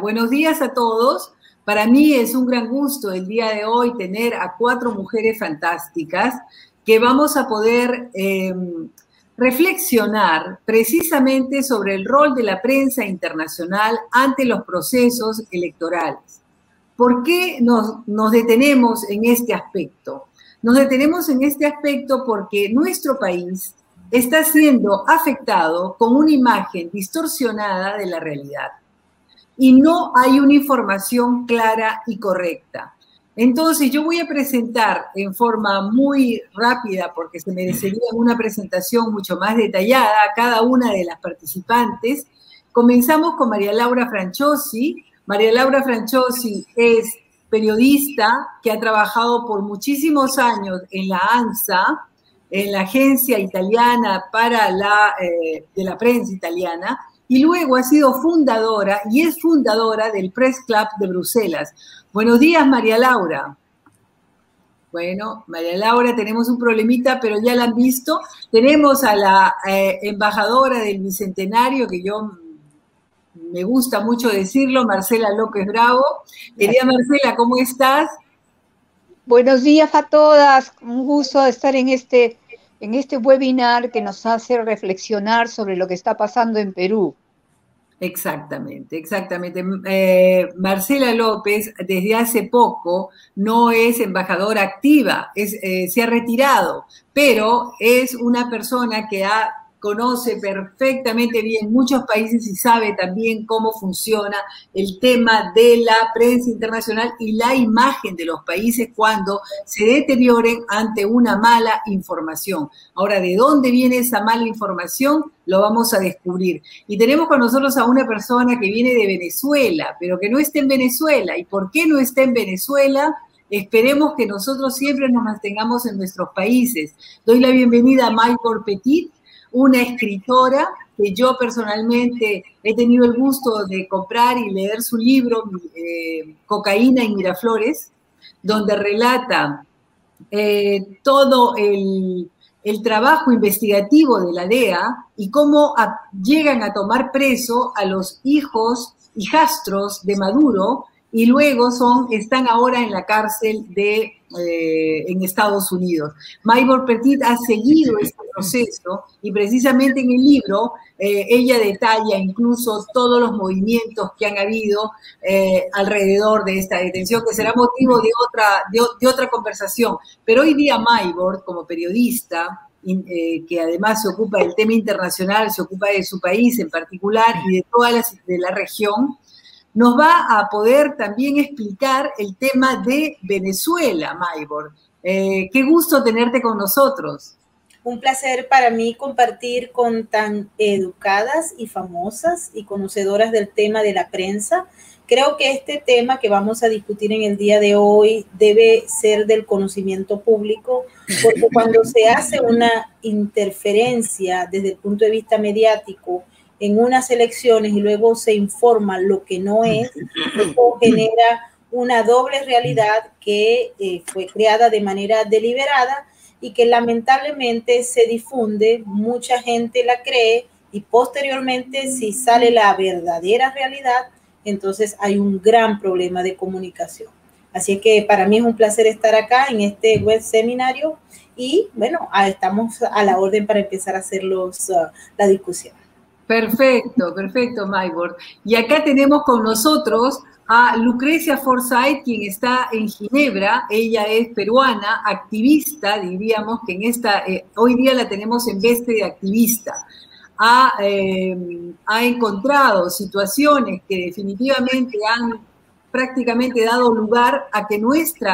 Buenos días a todos. Para mí es un gran gusto el día de hoy tener a 4 mujeres fantásticas que vamos a poder reflexionar precisamente sobre el rol de la prensa internacional ante los procesos electorales. ¿Por qué nos detenemos en este aspecto? Nos detenemos en este aspecto porque nuestro país está siendo afectado con una imagen distorsionada de la realidad y no hay una información clara y correcta. Entonces yo voy a presentar en forma muy rápida, porque se merecería una presentación mucho más detallada a cada una de las participantes. Comenzamos con María Laura Franciosi. María Laura Franciosi es periodista que ha trabajado por muchísimos años en la ANSA, en la agencia italiana de la prensa italiana, y luego ha sido fundadora y es fundadora del Press Club de Bruselas. Buenos días, María Laura. Bueno, María Laura, tenemos un problemita, pero ya la han visto. Tenemos a la embajadora del Bicentenario, que yo me gusta mucho decirlo, Marcela López Bravo. Querida Marcela, ¿cómo estás? Buenos días a todas. Un gusto estar en este webinar que nos hace reflexionar sobre lo que está pasando en Perú. Exactamente, exactamente. Marcela López desde hace poco no es embajadora activa, se ha retirado, pero es una persona que conoce perfectamente bien muchos países y sabe también cómo funciona el tema de la prensa internacional y la imagen de los países cuando se deterioren ante una mala información. Ahora, ¿de dónde viene esa mala información? Lo vamos a descubrir. Y tenemos con nosotros a una persona que viene de Venezuela, pero que no está en Venezuela. ¿Y por qué no está en Venezuela? Esperemos que nosotros siempre nos mantengamos en nuestros países. Doy la bienvenida a Maybor Petit, una escritora que yo personalmente he tenido el gusto de comprar y leer su libro, Cocaína y Miraflores, donde relata todo el trabajo investigativo de la DEA y cómo llegan a tomar preso a los hijastros de Maduro y luego están ahora en la cárcel en Estados Unidos. Maybor Petit ha seguido este proceso y precisamente en el libro ella detalla incluso todos los movimientos que han habido alrededor de esta detención, que será motivo de otra conversación. Pero hoy día Maybor, como periodista, que además se ocupa del tema internacional, se ocupa de su país en particular y de toda la región, nos va a poder también explicar el tema de Venezuela, Maybor. Qué gusto tenerte con nosotros. Un placer para mí compartir con tan educadas y famosas y conocedoras del tema de la prensa. Creo que este tema que vamos a discutir en el día de hoy debe ser del conocimiento público, porque cuando se hace una interferencia desde el punto de vista mediático en unas elecciones y luego se informa lo que no es, eso genera una doble realidad que fue creada de manera deliberada y que lamentablemente se difunde, mucha gente la cree y posteriormente si sale la verdadera realidad, entonces hay un gran problema de comunicación. Así que para mí es un placer estar acá en este web seminario y bueno, estamos a la orden para empezar a hacer la discusión. Perfecto, perfecto, Maybor. Y acá tenemos con nosotros a Lucrecia Forsyth, quien está en Ginebra. Ella es peruana, activista, diríamos que hoy día la tenemos en veste de activista. Ha encontrado situaciones que definitivamente han prácticamente dado lugar a que nuestro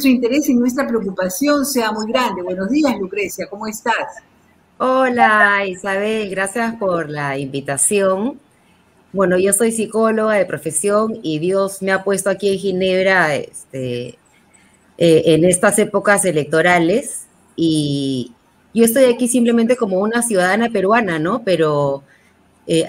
interés y nuestra preocupación sea muy grande. Buenos días, Lucrecia, ¿cómo estás? Hola Isabel, gracias por la invitación. Bueno, yo soy psicóloga de profesión y Dios me ha puesto aquí en Ginebra en estas épocas electorales y yo estoy aquí simplemente como una ciudadana peruana, ¿no? Pero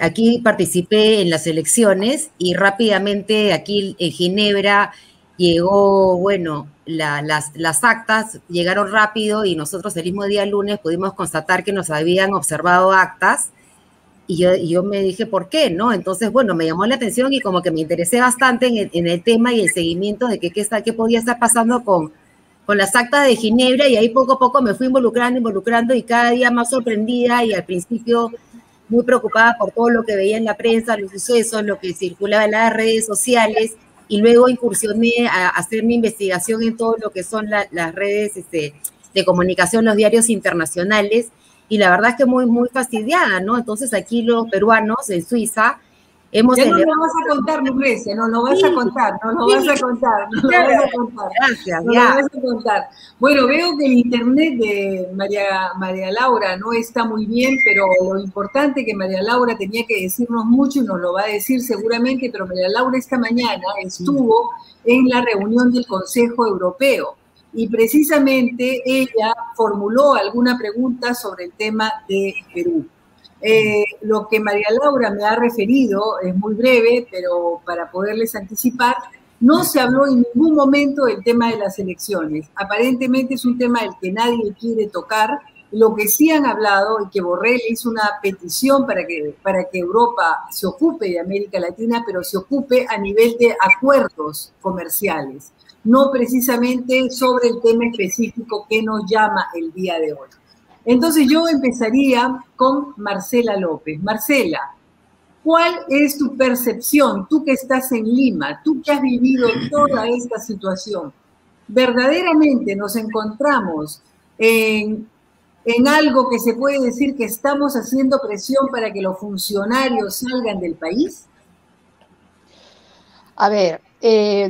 aquí participé en las elecciones y rápidamente aquí en Ginebra llegó, bueno, las actas llegaron rápido y nosotros el mismo día lunes pudimos constatar que nos habían observado actas Y yo me dije, ¿por qué? ¿No? Entonces, bueno, me llamó la atención y como que me interesé bastante en el tema y el seguimiento de qué podía estar pasando con las actas de Ginebra, y ahí poco a poco me fui involucrando y cada día más sorprendida, y al principio muy preocupada por todo lo que veía en la prensa, los sucesos, lo que circulaba en las redes sociales, y luego incursioné a hacer mi investigación en todo lo que son las redes de comunicación, los diarios internacionales, y la verdad es que muy fastidiada, ¿no? Entonces aquí los peruanos en Suiza hemos ya no elevado... lo vas a contar, Lucrecia, no lo vas Sí, a contar, no lo sí, vas a contar, no claro, lo vas a contar. gracias, no ya. lo vas a contar. Bueno, veo que el internet de María Laura no está muy bien, pero lo importante que María Laura tenía que decirnos mucho y nos lo va a decir seguramente, pero María Laura esta mañana estuvo en la reunión del Consejo Europeo y precisamente ella formuló alguna pregunta sobre el tema de Perú. Lo que María Laura me ha referido es muy breve, pero para poderles anticipar, no se habló en ningún momento del tema de las elecciones. Aparentemente es un tema del que nadie quiere tocar. Lo que sí han hablado, y que Borrell hizo una petición para que Europa se ocupe de América Latina, pero se ocupe a nivel de acuerdos comerciales, no precisamente sobre el tema específico que nos llama el día de hoy. Entonces yo empezaría con Marcela López. Marcela, ¿cuál es tu percepción, tú que estás en Lima, tú que has vivido toda esta situación? ¿Verdaderamente nos encontramos en algo que se puede decir que estamos haciendo presión para que los funcionarios salgan del país? A ver,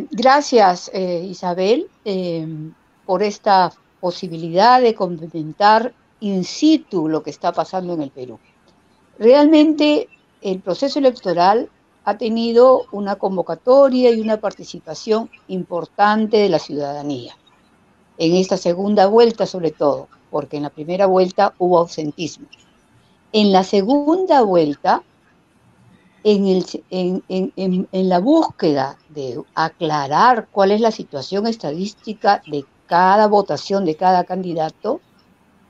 gracias Isabel por esta posibilidad de comentar in situ lo que está pasando en el Perú. Realmente el proceso electoral ha tenido una convocatoria y una participación importante de la ciudadanía. En esta segunda vuelta sobre todo, porque en la primera vuelta hubo ausentismo. En la segunda vuelta, en la búsqueda de aclarar cuál es la situación estadística de cada votación de cada candidato,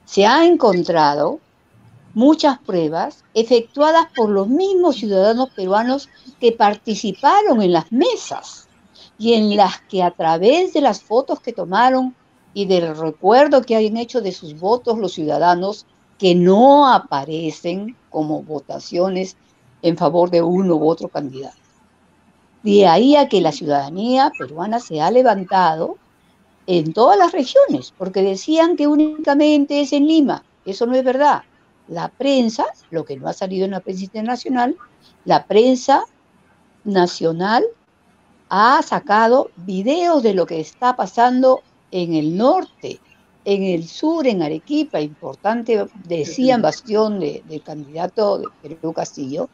se ha encontrado muchas pruebas efectuadas por los mismos ciudadanos peruanos que participaron en las mesas y en las que a través de las fotos que tomaron y del recuerdo que hayan hecho de sus votos los ciudadanos que no aparecen como votaciones en favor de uno u otro candidato. De ahí a que la ciudadanía peruana se ha levantado en todas las regiones, porque decían que únicamente es en Lima. Eso no es verdad. La prensa, lo que no ha salido en la prensa internacional, la prensa nacional ha sacado videos de lo que está pasando en el norte, en el sur, en Arequipa, importante, decían, bastión del candidato de Perú Castillo,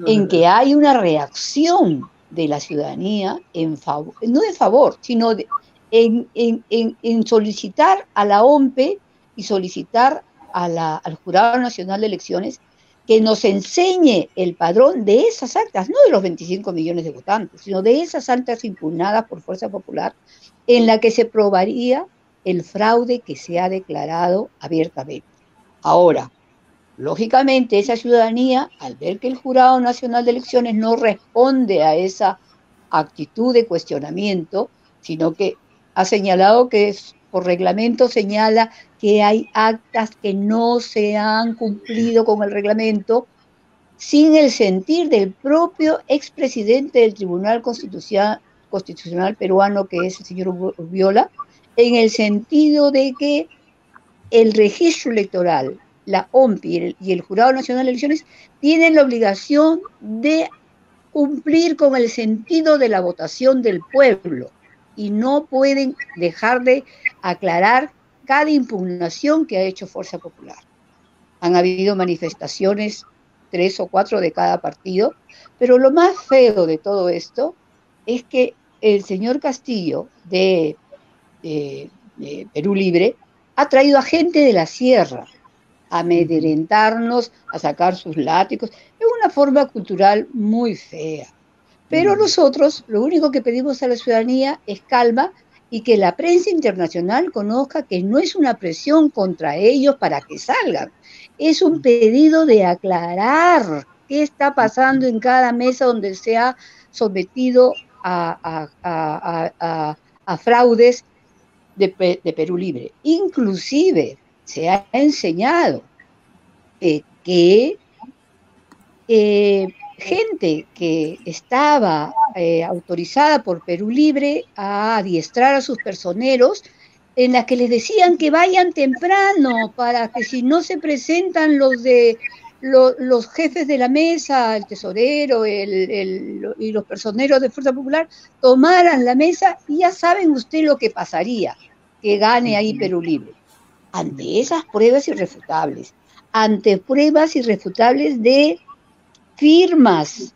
en que hay una reacción de la ciudadanía en favor, no en favor, sino en solicitar a la OMPE y solicitar al Jurado Nacional de Elecciones que nos enseñe el padrón de esas actas, no de los 25 millones de votantes, sino de esas actas impugnadas por Fuerza Popular, en la que se probaría el fraude que se ha declarado abiertamente. Ahora, lógicamente, esa ciudadanía, al ver que el Jurado Nacional de Elecciones no responde a esa actitud de cuestionamiento, sino que ha señalado que por reglamento señala que hay actas que no se han cumplido con el reglamento, sin el sentir del propio expresidente del Tribunal Constitucional peruano, que es el señor Urbiola, en el sentido de que el registro electoral, la OMPI y el Jurado Nacional de Elecciones tienen la obligación de cumplir con el sentido de la votación del pueblo y no pueden dejar de aclarar cada impugnación que ha hecho Fuerza Popular. Han habido manifestaciones, 3 o 4 de cada partido, pero lo más feo de todo esto es que el señor Castillo de Perú Libre ha traído a gente de la sierra a amedrentarnos, a sacar sus látigos. Es una forma cultural muy fea. Pero nosotros lo único que pedimos a la ciudadanía es calma y que la prensa internacional conozca que no es una presión contra ellos para que salgan, es un pedido de aclarar qué está pasando en cada mesa donde se ha sometido a fraudes de Perú Libre. Inclusive se ha enseñado que gente que estaba autorizada por Perú Libre a adiestrar a sus personeros, en la que les decían que vayan temprano para que si no se presentan los jefes de la mesa, el tesorero y los personeros de Fuerza Popular, tomaran la mesa y ya saben usted lo que pasaría, que gane ahí Perú Libre. Ante esas pruebas irrefutables, ante pruebas irrefutables de firmas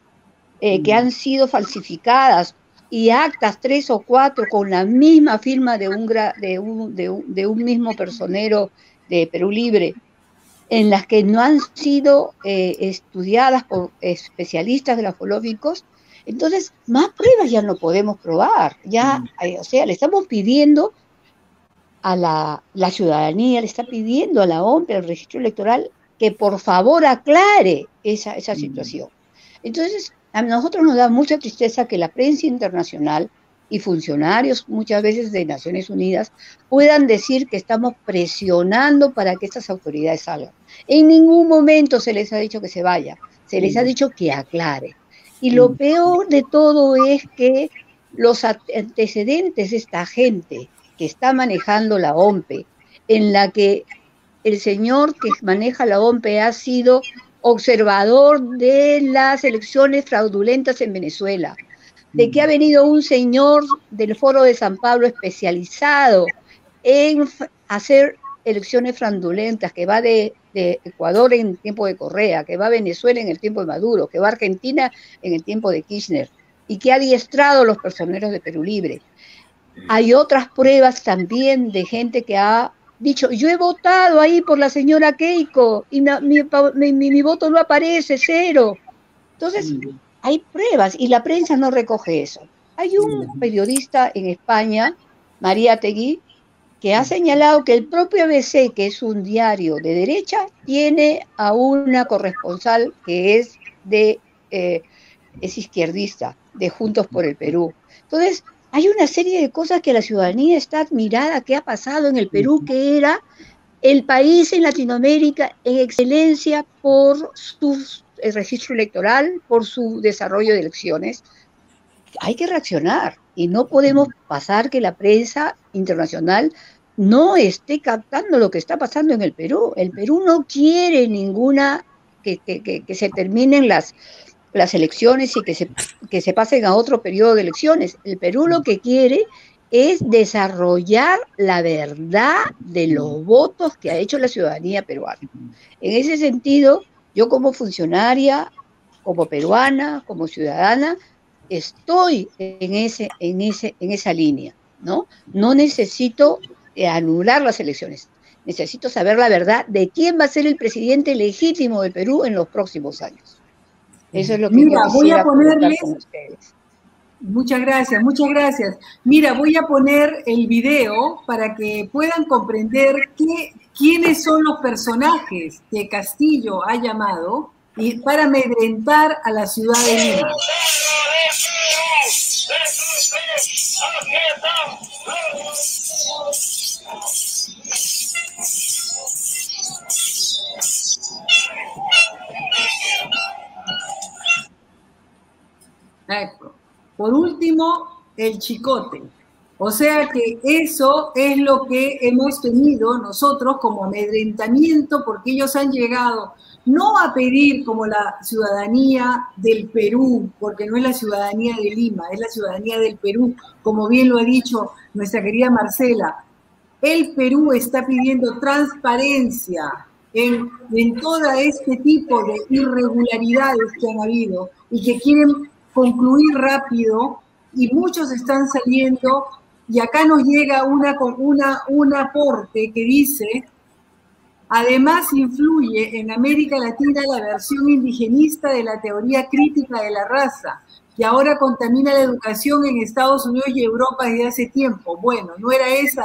que han sido falsificadas y actas 3 o 4 con la misma firma de un mismo personero de Perú Libre, en las que no han sido estudiadas por especialistas grafológicos, entonces más pruebas ya no podemos probar. Ya, o sea, le estamos pidiendo a la ciudadanía, le está pidiendo a la OMP, al registro electoral, que por favor aclare esa situación. Entonces, a nosotros nos da mucha tristeza que la prensa internacional y funcionarios muchas veces de Naciones Unidas puedan decir que estamos presionando para que estas autoridades salgan. En ningún momento se les ha dicho que se vaya, se les ha dicho que aclare. Y lo peor de todo es que los antecedentes de esta gente que está manejando la OMPE, en la que el señor que maneja la OMPE ha sido observador de las elecciones fraudulentas en Venezuela, de que ha venido un señor del Foro de San Pablo especializado en hacer elecciones fraudulentas, que va de Ecuador en el tiempo de Correa, que va a Venezuela en el tiempo de Maduro, que va a Argentina en el tiempo de Kirchner, y que ha adiestrado a los personeros de Perú Libre. Hay otras pruebas también de gente que ha dicho, yo he votado ahí por la señora Keiko y mi voto no aparece, 0. Entonces, hay pruebas y la prensa no recoge eso. Hay un periodista en España, Mariátegui, que ha señalado que el propio ABC, que es un diario de derecha, tiene a una corresponsal que es izquierdista, de Juntos por el Perú. Entonces, hay una serie de cosas que la ciudadanía está admirada que ha pasado en el Perú, que era el país en Latinoamérica en excelencia por su registro electoral, por su desarrollo de elecciones. Hay que reaccionar y no podemos pasar que la prensa internacional no esté captando lo que está pasando en el Perú. El Perú no quiere que se terminen las elecciones y que se pasen a otro periodo de elecciones. El Perú lo que quiere es desarrollar la verdad de los votos que ha hecho la ciudadanía peruana. En ese sentido, yo como funcionaria, como peruana, como ciudadana, estoy en esa línea, ¿no? No necesito anular las elecciones, necesito saber la verdad de quién va a ser el presidente legítimo del Perú en los próximos años. Eso es lo que yo voy a ponerles con ustedes. Muchas gracias, muchas gracias. Mira, voy a poner el video para que puedan comprender quiénes son los personajes que Castillo ha llamado y para amedrentar a la ciudad de Lima. Por último, el chicote. O sea que eso es lo que hemos tenido nosotros como amedrentamiento, porque ellos han llegado no a pedir como la ciudadanía del Perú, porque no es la ciudadanía de Lima, es la ciudadanía del Perú, como bien lo ha dicho nuestra querida Marcela. El Perú está pidiendo transparencia en todo este tipo de irregularidades que han habido y que quieren concluir rápido, y muchos están saliendo, y acá nos llega un aporte que dice: además influye en América Latina la versión indigenista de la teoría crítica de la raza, que ahora contamina la educación en Estados Unidos y Europa desde hace tiempo. Bueno, no era esa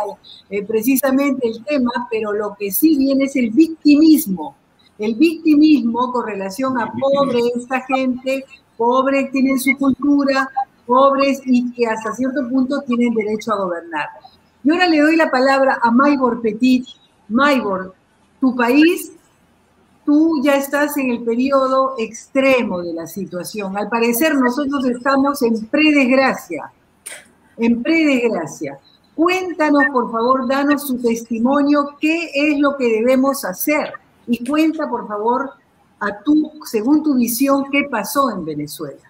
precisamente el tema, pero lo que sí viene es el victimismo. El victimismo con relación a pobre esta gente, pobres tienen su cultura, pobres y que hasta cierto punto tienen derecho a gobernar. Y ahora le doy la palabra a Maybor Petit. Maybor, tu país, tú ya estás en el periodo extremo de la situación. Al parecer nosotros estamos en predesgracia, en predesgracia. Cuéntanos, por favor, danos tu testimonio, qué es lo que debemos hacer. Y cuenta, por favor, según tu visión, qué pasó en Venezuela.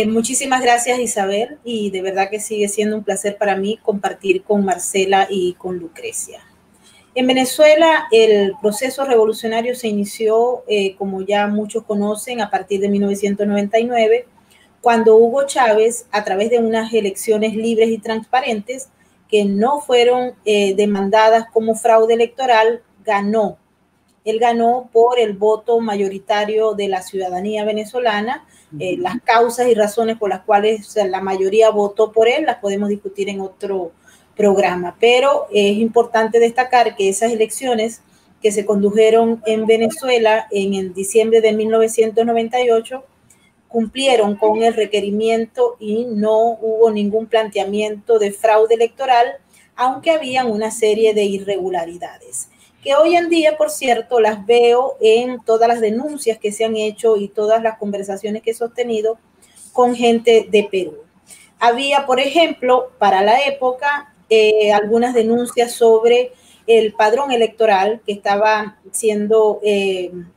Muchísimas gracias, Isabel, y de verdad que sigue siendo un placer para mí compartir con Marcela y con Lucrecia. En Venezuela, el proceso revolucionario se inició, como ya muchos conocen, a partir de 1999, cuando Hugo Chávez, a través de unas elecciones libres y transparentes, que no fueron demandadas como fraude electoral, ganó. Él ganó por el voto mayoritario de la ciudadanía venezolana. Las causas y razones por las cuales la mayoría votó por él las podemos discutir en otro programa, pero es importante destacar que esas elecciones que se condujeron en Venezuela en el diciembre de 1998 cumplieron con el requerimiento y no hubo ningún planteamiento de fraude electoral, aunque habían una serie de irregularidades, que hoy en día, por cierto, las veo en todas las denuncias que se han hecho y todas las conversaciones que he sostenido con gente de Perú. Había, por ejemplo, para la época, algunas denuncias sobre el padrón electoral que estaba siendo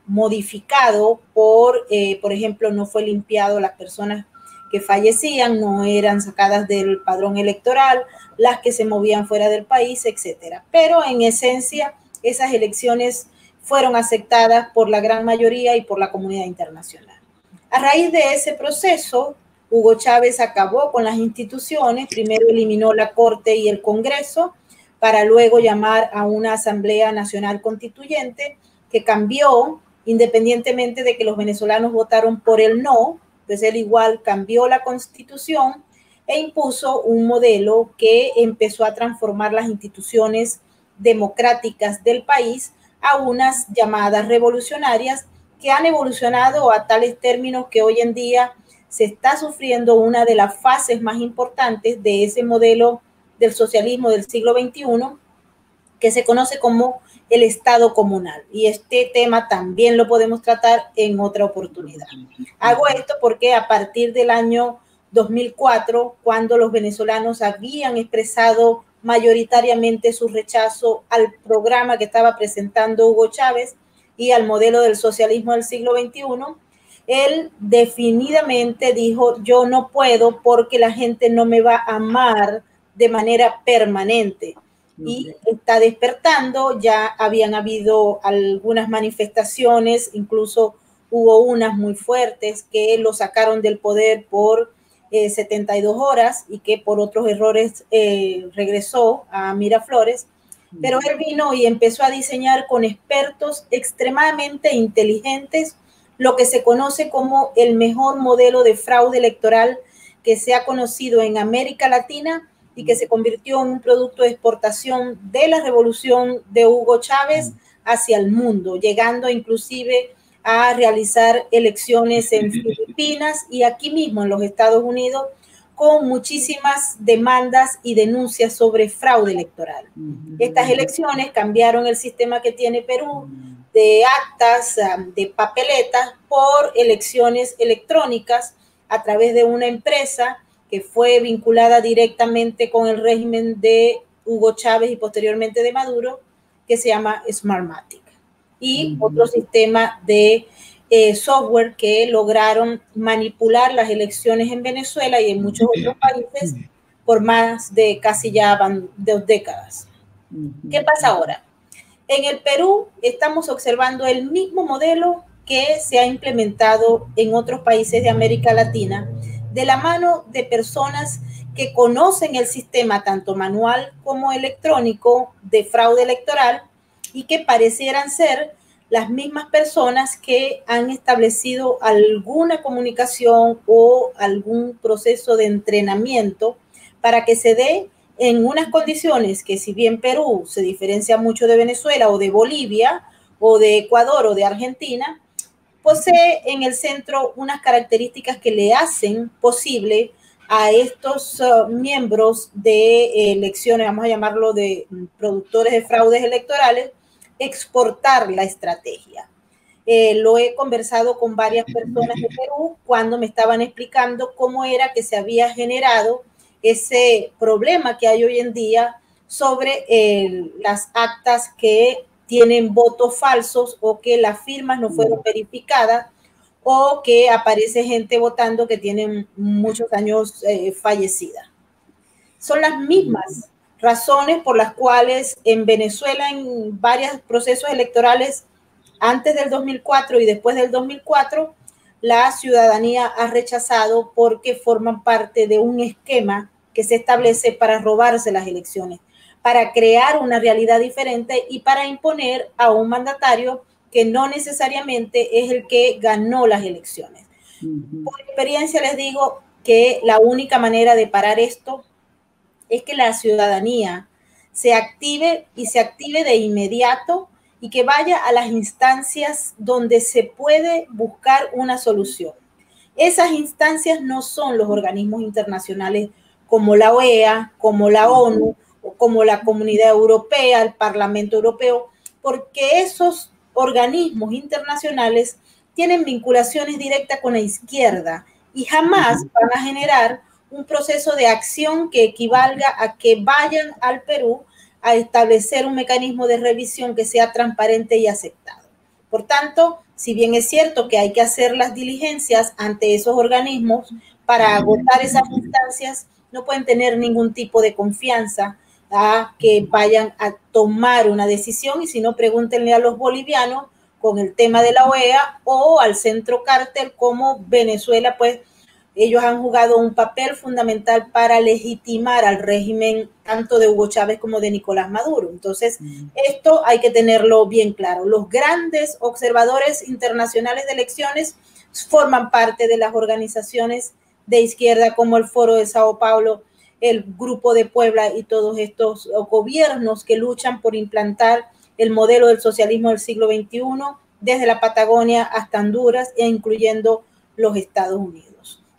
modificado por ejemplo, no fue limpiado las personas que fallecían, no eran sacadas del padrón electoral, las que se movían fuera del país, etcétera. Pero en esencia, esas elecciones fueron aceptadas por la gran mayoría y por la comunidad internacional. A raíz de ese proceso, Hugo Chávez acabó con las instituciones, primero eliminó la Corte y el Congreso, para luego llamar a una Asamblea Nacional Constituyente que cambió, independientemente de que los venezolanos votaron por el no, pues él igual cambió la Constitución e impuso un modelo que empezó a transformar las instituciones democráticas del país a unas llamadas revolucionarias que han evolucionado a tales términos que hoy en día se está sufriendo una de las fases más importantes de ese modelo del socialismo del siglo XXI, que se conoce como el Estado comunal. Y este tema también lo podemos tratar en otra oportunidad. Hago esto porque a partir del año 2004, cuando los venezolanos habían expresado mayoritariamente su rechazo al programa que estaba presentando Hugo Chávez y al modelo del socialismo del siglo XXI, él definidamente dijo: yo no puedo porque la gente no me va a amar de manera permanente. Y está despertando, ya habían habido algunas manifestaciones, incluso hubo unas muy fuertes que lo sacaron del poder por 72 horas y que por otros errores regresó a Miraflores, pero él vino y empezó a diseñar con expertos extremadamente inteligentes lo que se conoce como el mejor modelo de fraude electoral que se ha conocido en América Latina y que se convirtió en un producto de exportación de la revolución de Hugo Chávez hacia el mundo, llegando inclusive a realizar elecciones en Filipinas y aquí mismo en los Estados Unidos, con muchísimas demandas y denuncias sobre fraude electoral. Estas elecciones cambiaron el sistema que tiene Perú de actas, de papeletas, por elecciones electrónicas a través de una empresa que fue vinculada directamente con el régimen de Hugo Chávez y posteriormente de Maduro, que se llama Smartmatic, y otro sistema de software que lograron manipular las elecciones en Venezuela y en muchos otros países por más de casi ya van 2 décadas. ¿Qué pasa ahora? En el Perú estamos observando el mismo modelo que se ha implementado en otros países de América Latina, de la mano de personas que conocen el sistema tanto manual como electrónico de fraude electoral y que parecieran ser las mismas personas que han establecido alguna comunicación o algún proceso de entrenamiento para que se dé en unas condiciones que, si bien Perú se diferencia mucho de Venezuela o de Bolivia o de Ecuador o de Argentina, posee en el centro unas características que le hacen posible a estos miembros de elecciones, vamos a llamarlo de productores de fraudes electorales, exportar la estrategia. Lo he conversado con varias personas de Perú cuando me estaban explicando cómo era que se había generado ese problema que hay hoy en día sobre las actas que tienen votos falsos o que las firmas no fueron verificadas o que aparece gente votando que tienen muchos años fallecida. Son las mismas razones por las cuales en Venezuela en varios procesos electorales antes del 2004 y después del 2004, la ciudadanía ha rechazado porque forman parte de un esquema que se establece para robarse las elecciones, para crear una realidad diferente y para imponer a un mandatario que no necesariamente es el que ganó las elecciones. Por experiencia les digo que la única manera de parar esto es que la ciudadanía se active y se active de inmediato y que vaya a las instancias donde se puede buscar una solución. Esas instancias no son los organismos internacionales como la OEA, como la ONU, o como la Comunidad Europea, el Parlamento Europeo, porque esos organismos internacionales tienen vinculaciones directas con la izquierda y jamás van a generar un proceso de acción que equivalga a que vayan al Perú a establecer un mecanismo de revisión que sea transparente y aceptado. Por tanto, si bien es cierto que hay que hacer las diligencias ante esos organismos para agotar esas instancias, no pueden tener ningún tipo de confianza a que vayan a tomar una decisión y si no, pregúntenle a los bolivianos con el tema de la OEA o al centro cártel como Venezuela, pues ellos han jugado un papel fundamental para legitimar al régimen tanto de Hugo Chávez como de Nicolás Maduro. Entonces, esto hay que tenerlo bien claro. Los grandes observadores internacionales de elecciones forman parte de las organizaciones de izquierda como el Foro de Sao Paulo, el Grupo de Puebla y todos estos gobiernos que luchan por implantar el modelo del socialismo del siglo XXI desde la Patagonia hasta Honduras e incluyendo los Estados Unidos.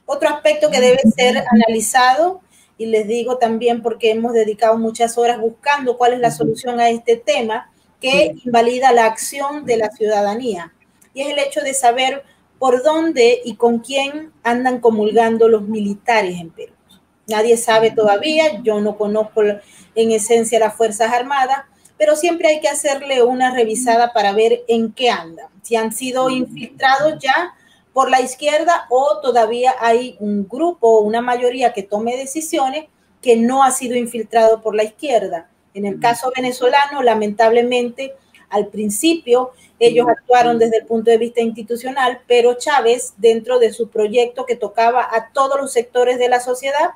Otro aspecto que debe ser analizado, y les digo también porque hemos dedicado muchas horas buscando cuál es la solución a este tema, que invalida la acción de la ciudadanía, y es el hecho de saber por dónde y con quién andan comulgando los militares en Perú. Nadie sabe todavía, yo no conozco en esencia las Fuerzas Armadas, pero siempre hay que hacerle una revisada para ver en qué andan, si han sido infiltrados ya por la izquierda o todavía hay un grupo o una mayoría que tome decisiones que no ha sido infiltrado por la izquierda. En el caso venezolano, lamentablemente, al principio ellos actuaron desde el punto de vista institucional, pero Chávez, dentro de su proyecto que tocaba a todos los sectores de la sociedad,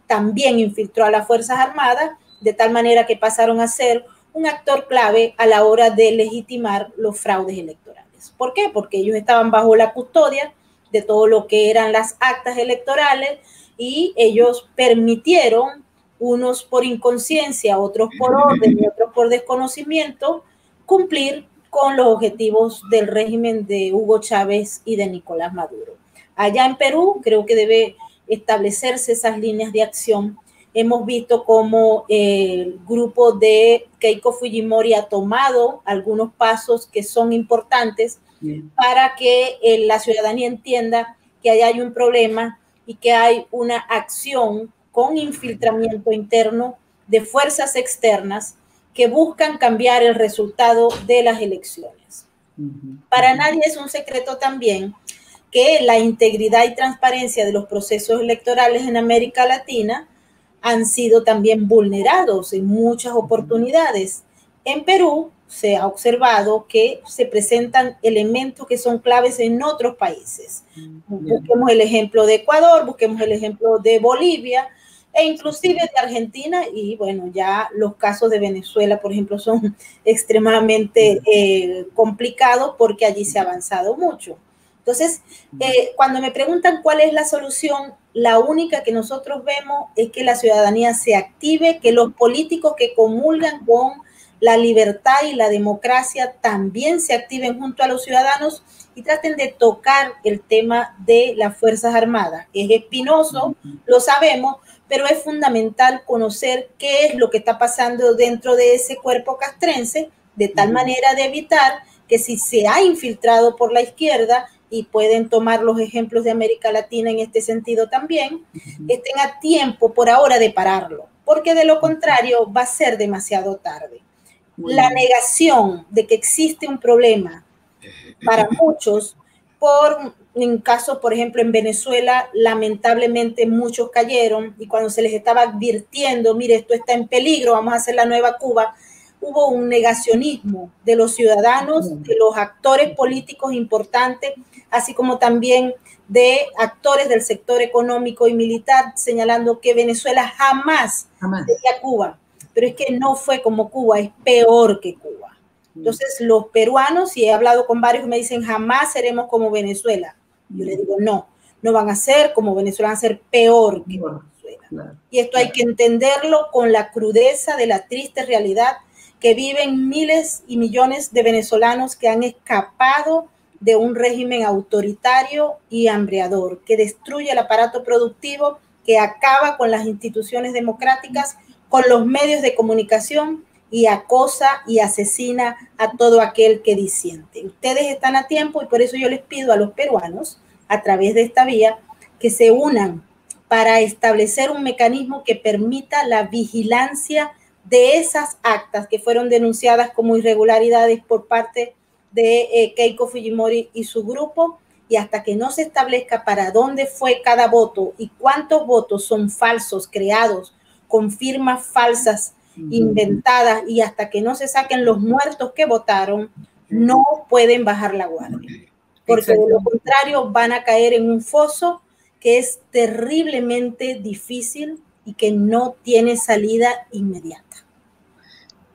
también infiltró a las Fuerzas Armadas, de tal manera que pasaron a ser un actor clave a la hora de legitimar los fraudes electorales. ¿Por qué? Porque ellos estaban bajo la custodia de todo lo que eran las actas electorales y ellos permitieron, unos por inconsciencia, otros por orden y otros por desconocimiento, cumplir con los objetivos del régimen de Hugo Chávez y de Nicolás Maduro. Allá en Perú creo que debe establecerse esas líneas de acción. Hemos visto cómo el grupo de Keiko Fujimori ha tomado algunos pasos que son importantes para que la ciudadanía entienda que allá hay un problema y que hay una acción con infiltramiento interno de fuerzas externas que buscan cambiar el resultado de las elecciones. Para nadie es un secreto también que la integridad y transparencia de los procesos electorales en América Latina han sido también vulnerados en muchas oportunidades. En Perú se ha observado que se presentan elementos que son claves en otros países. Busquemos el ejemplo de Ecuador, busquemos el ejemplo de Bolivia e inclusive de Argentina y bueno, ya los casos de Venezuela, por ejemplo, son extremadamente complicados porque allí se ha avanzado mucho. Entonces, cuando me preguntan cuál es la solución, la única que nosotros vemos es que la ciudadanía se active, que los políticos que comulgan con la libertad y la democracia también se activen junto a los ciudadanos y traten de tocar el tema de las Fuerzas Armadas. Es espinoso, lo sabemos, pero es fundamental conocer qué es lo que está pasando dentro de ese cuerpo castrense, de tal manera de evitar que si se ha infiltrado por la izquierda, y pueden tomar los ejemplos de América Latina en este sentido también, estén a tiempo por ahora de pararlo, porque de lo contrario va a ser demasiado tarde. La negación de que existe un problema para muchos, en casos, por ejemplo, en Venezuela, lamentablemente muchos cayeron y cuando se les estaba advirtiendo, mire, esto está en peligro, vamos a hacer la nueva Cuba, hubo un negacionismo de los ciudadanos, de los actores políticos importantes, así como también de actores del sector económico y militar, señalando que Venezuela jamás sería Cuba. Pero es que no fue como Cuba, es peor que Cuba. Entonces, los peruanos, y he hablado con varios que me dicen, jamás seremos como Venezuela. Yo les digo, no van a ser como Venezuela, van a ser peor que Venezuela. Y esto hay que entenderlo con la crudeza de la triste realidad que viven miles y millones de venezolanos que han escapado de un régimen autoritario y hambreador, que destruye el aparato productivo, que acaba con las instituciones democráticas, con los medios de comunicación y acosa y asesina a todo aquel que disiente. Ustedes están a tiempo y por eso yo les pido a los peruanos, a través de esta vía, que se unan para establecer un mecanismo que permita la vigilancia de esas actas que fueron denunciadas como irregularidades por parte de Keiko Fujimori y su grupo, y hasta que no se establezca para dónde fue cada voto y cuántos votos son falsos, creados con firmas falsas, inventadas, y hasta que no se saquen los muertos que votaron, no pueden bajar la guardia, porque de lo contrario van a caer en un foso que es terriblemente difícil y que no tiene salida inmediata.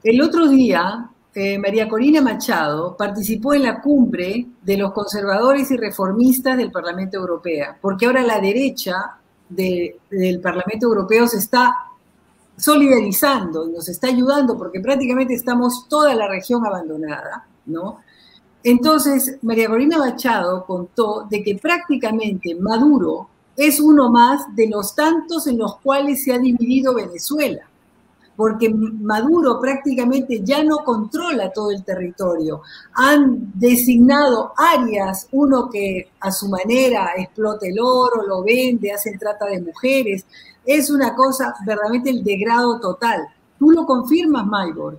El otro día, María Corina Machado participó en la cumbre de los conservadores y reformistas del Parlamento Europeo, porque ahora la derecha del Parlamento Europeo se está solidarizando y nos está ayudando porque prácticamente estamos toda la región abandonada, ¿no? Entonces, María Corina Machado contó de que prácticamente Maduro es uno más de los tantos en los cuales se ha dividido Venezuela, porque Maduro prácticamente ya no controla todo el territorio. Han designado áreas, uno que a su manera explota el oro, lo vende, hacen trata de mujeres. Es una cosa, verdaderamente el degrado total. ¿Tú lo confirmas, Maybor?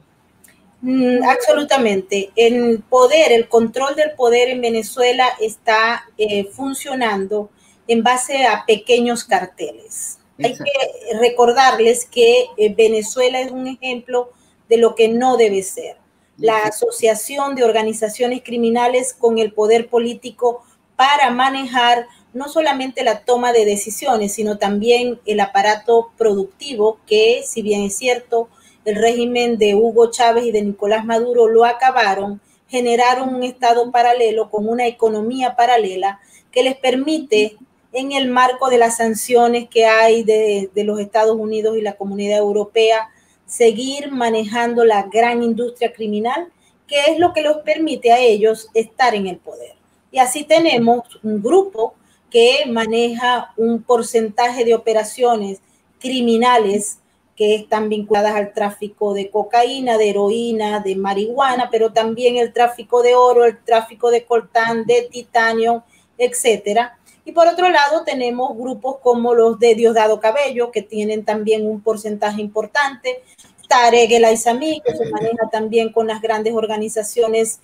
Absolutamente. El poder, el control del poder en Venezuela está funcionando en base a pequeños carteles. Exacto. Hay que recordarles que Venezuela es un ejemplo de lo que no debe ser. La asociación de organizaciones criminales con el poder político para manejar no solamente la toma de decisiones, sino también el aparato productivo que, si bien es cierto, el régimen de Hugo Chávez y de Nicolás Maduro lo acabaron, generaron un estado paralelo con una economía paralela que les permite, en el marco de las sanciones que hay de los Estados Unidos y la Comunidad Europea, seguir manejando la gran industria criminal, que es lo que los permite a ellos estar en el poder. Y así tenemos un grupo que maneja un porcentaje de operaciones criminales que están vinculadas al tráfico de cocaína, de heroína, de marihuana, pero también el tráfico de oro, el tráfico de coltán, de titanio, etcétera. Y por otro lado tenemos grupos como los de Diosdado Cabello, que tienen también un porcentaje importante, Tarek El Aizami, que se maneja también con las grandes organizaciones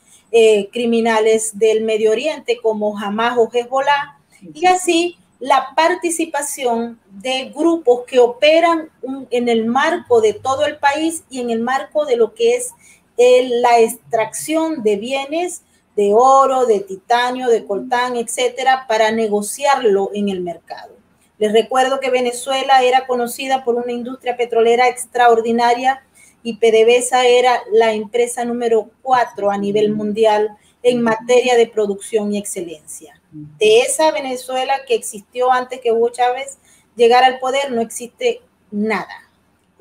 criminales del Medio Oriente, como Hamas o Hezbollah, y así la participación de grupos que operan en el marco de todo el país y en el marco de lo que es la extracción de bienes de oro, de titanio, de coltán, etcétera, para negociarlo en el mercado. Les recuerdo que Venezuela era conocida por una industria petrolera extraordinaria y PDVSA era la empresa número 4 a nivel mundial en materia de producción y excelencia. De esa Venezuela que existió antes que Hugo Chávez llegara al poder no existe nada.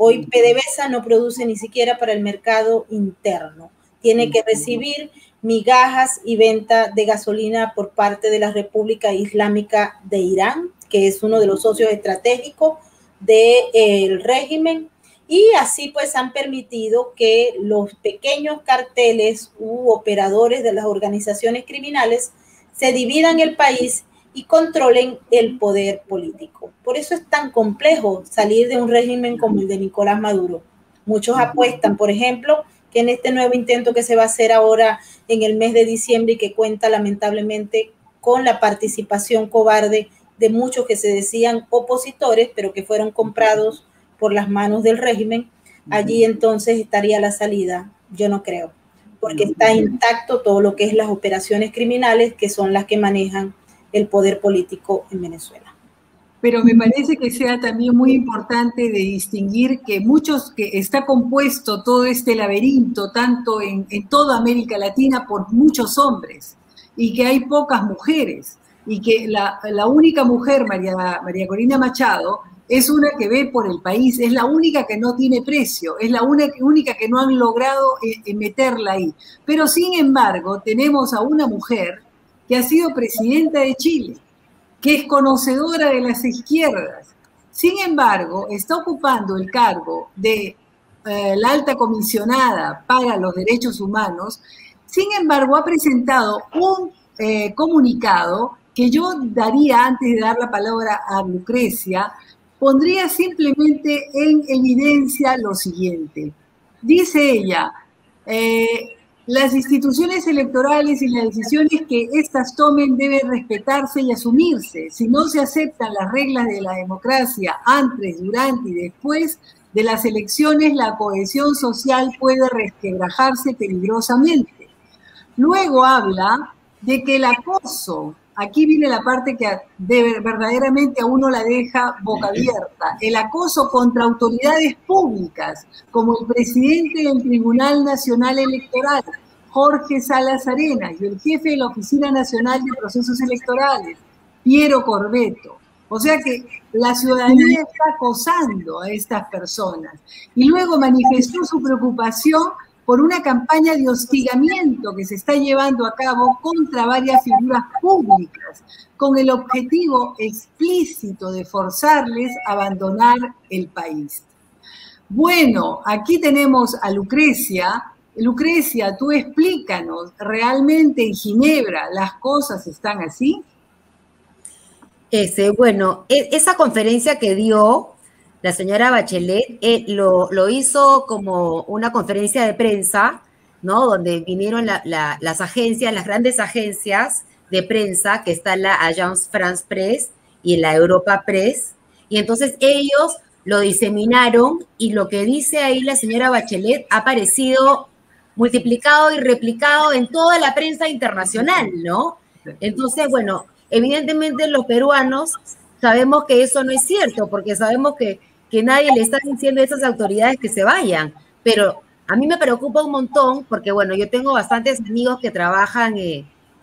Hoy PDVSA no produce ni siquiera para el mercado interno. Tiene que recibir migajas y venta de gasolina por parte de la República Islámica de Irán, que es uno de los socios estratégicos del régimen. Y así pues han permitido que los pequeños carteles u operadores de las organizaciones criminales se dividan el país y controlen el poder político. Por eso es tan complejo salir de un régimen como el de Nicolás Maduro. Muchos apuestan, por ejemplo, que en este nuevo intento que se va a hacer ahora en el mes de diciembre y que cuenta lamentablemente con la participación cobarde de muchos que se decían opositores, pero que fueron comprados por las manos del régimen, allí entonces estaría la salida. Yo no creo, porque está intacto todo lo que es las operaciones criminales, que son las que manejan el poder político en Venezuela. Pero me parece que sea también muy importante de distinguir que está compuesto todo este laberinto, tanto en toda América Latina, por muchos hombres, y que hay pocas mujeres, y que la única mujer, María Corina Machado, es una que ve por el país, es la única que no tiene precio, es la única que no han logrado meterla ahí. Pero sin embargo, tenemos a una mujer que ha sido presidenta de Chile, que es conocedora de las izquierdas. Sin embargo, está ocupando el cargo de la alta comisionada para los derechos humanos. Sin embargo, ha presentado un comunicado que yo daría, antes de dar la palabra a Lucrecia, pondría simplemente en evidencia lo siguiente. Dice ella, las instituciones electorales y las decisiones que éstas tomen deben respetarse y asumirse. Si no se aceptan las reglas de la democracia antes, durante y después de las elecciones, la cohesión social puede resquebrajarse peligrosamente. Luego habla de que el acoso, aquí viene la parte que verdaderamente a uno la deja boca abierta, el acoso contra autoridades públicas, como el presidente del Tribunal Nacional Electoral, Jorge Salas Arenas, y el jefe de la Oficina Nacional de Procesos Electorales, Piero Corbeto. O sea que la ciudadanía está acosando a estas personas. Y luego manifestó su preocupación por una campaña de hostigamiento que se está llevando a cabo contra varias figuras públicas, con el objetivo explícito de forzarles a abandonar el país. Bueno, aquí tenemos a Lucrecia. Lucrecia, tú explícanos, ¿realmente en Ginebra las cosas están así? Bueno, esa conferencia que dio la señora Bachelet lo hizo como una conferencia de prensa, ¿no? Donde vinieron las agencias, las grandes agencias de prensa, que está la Agence France Presse y la Europa Press, y entonces ellos lo diseminaron, y lo que dice ahí la señora Bachelet ha aparecido multiplicado y replicado en toda la prensa internacional, ¿no? Entonces, bueno, evidentemente los peruanos sabemos que eso no es cierto, porque sabemos que nadie le está diciendo a esas autoridades que se vayan, pero a mí me preocupa un montón, porque bueno, yo tengo bastantes amigos que trabajan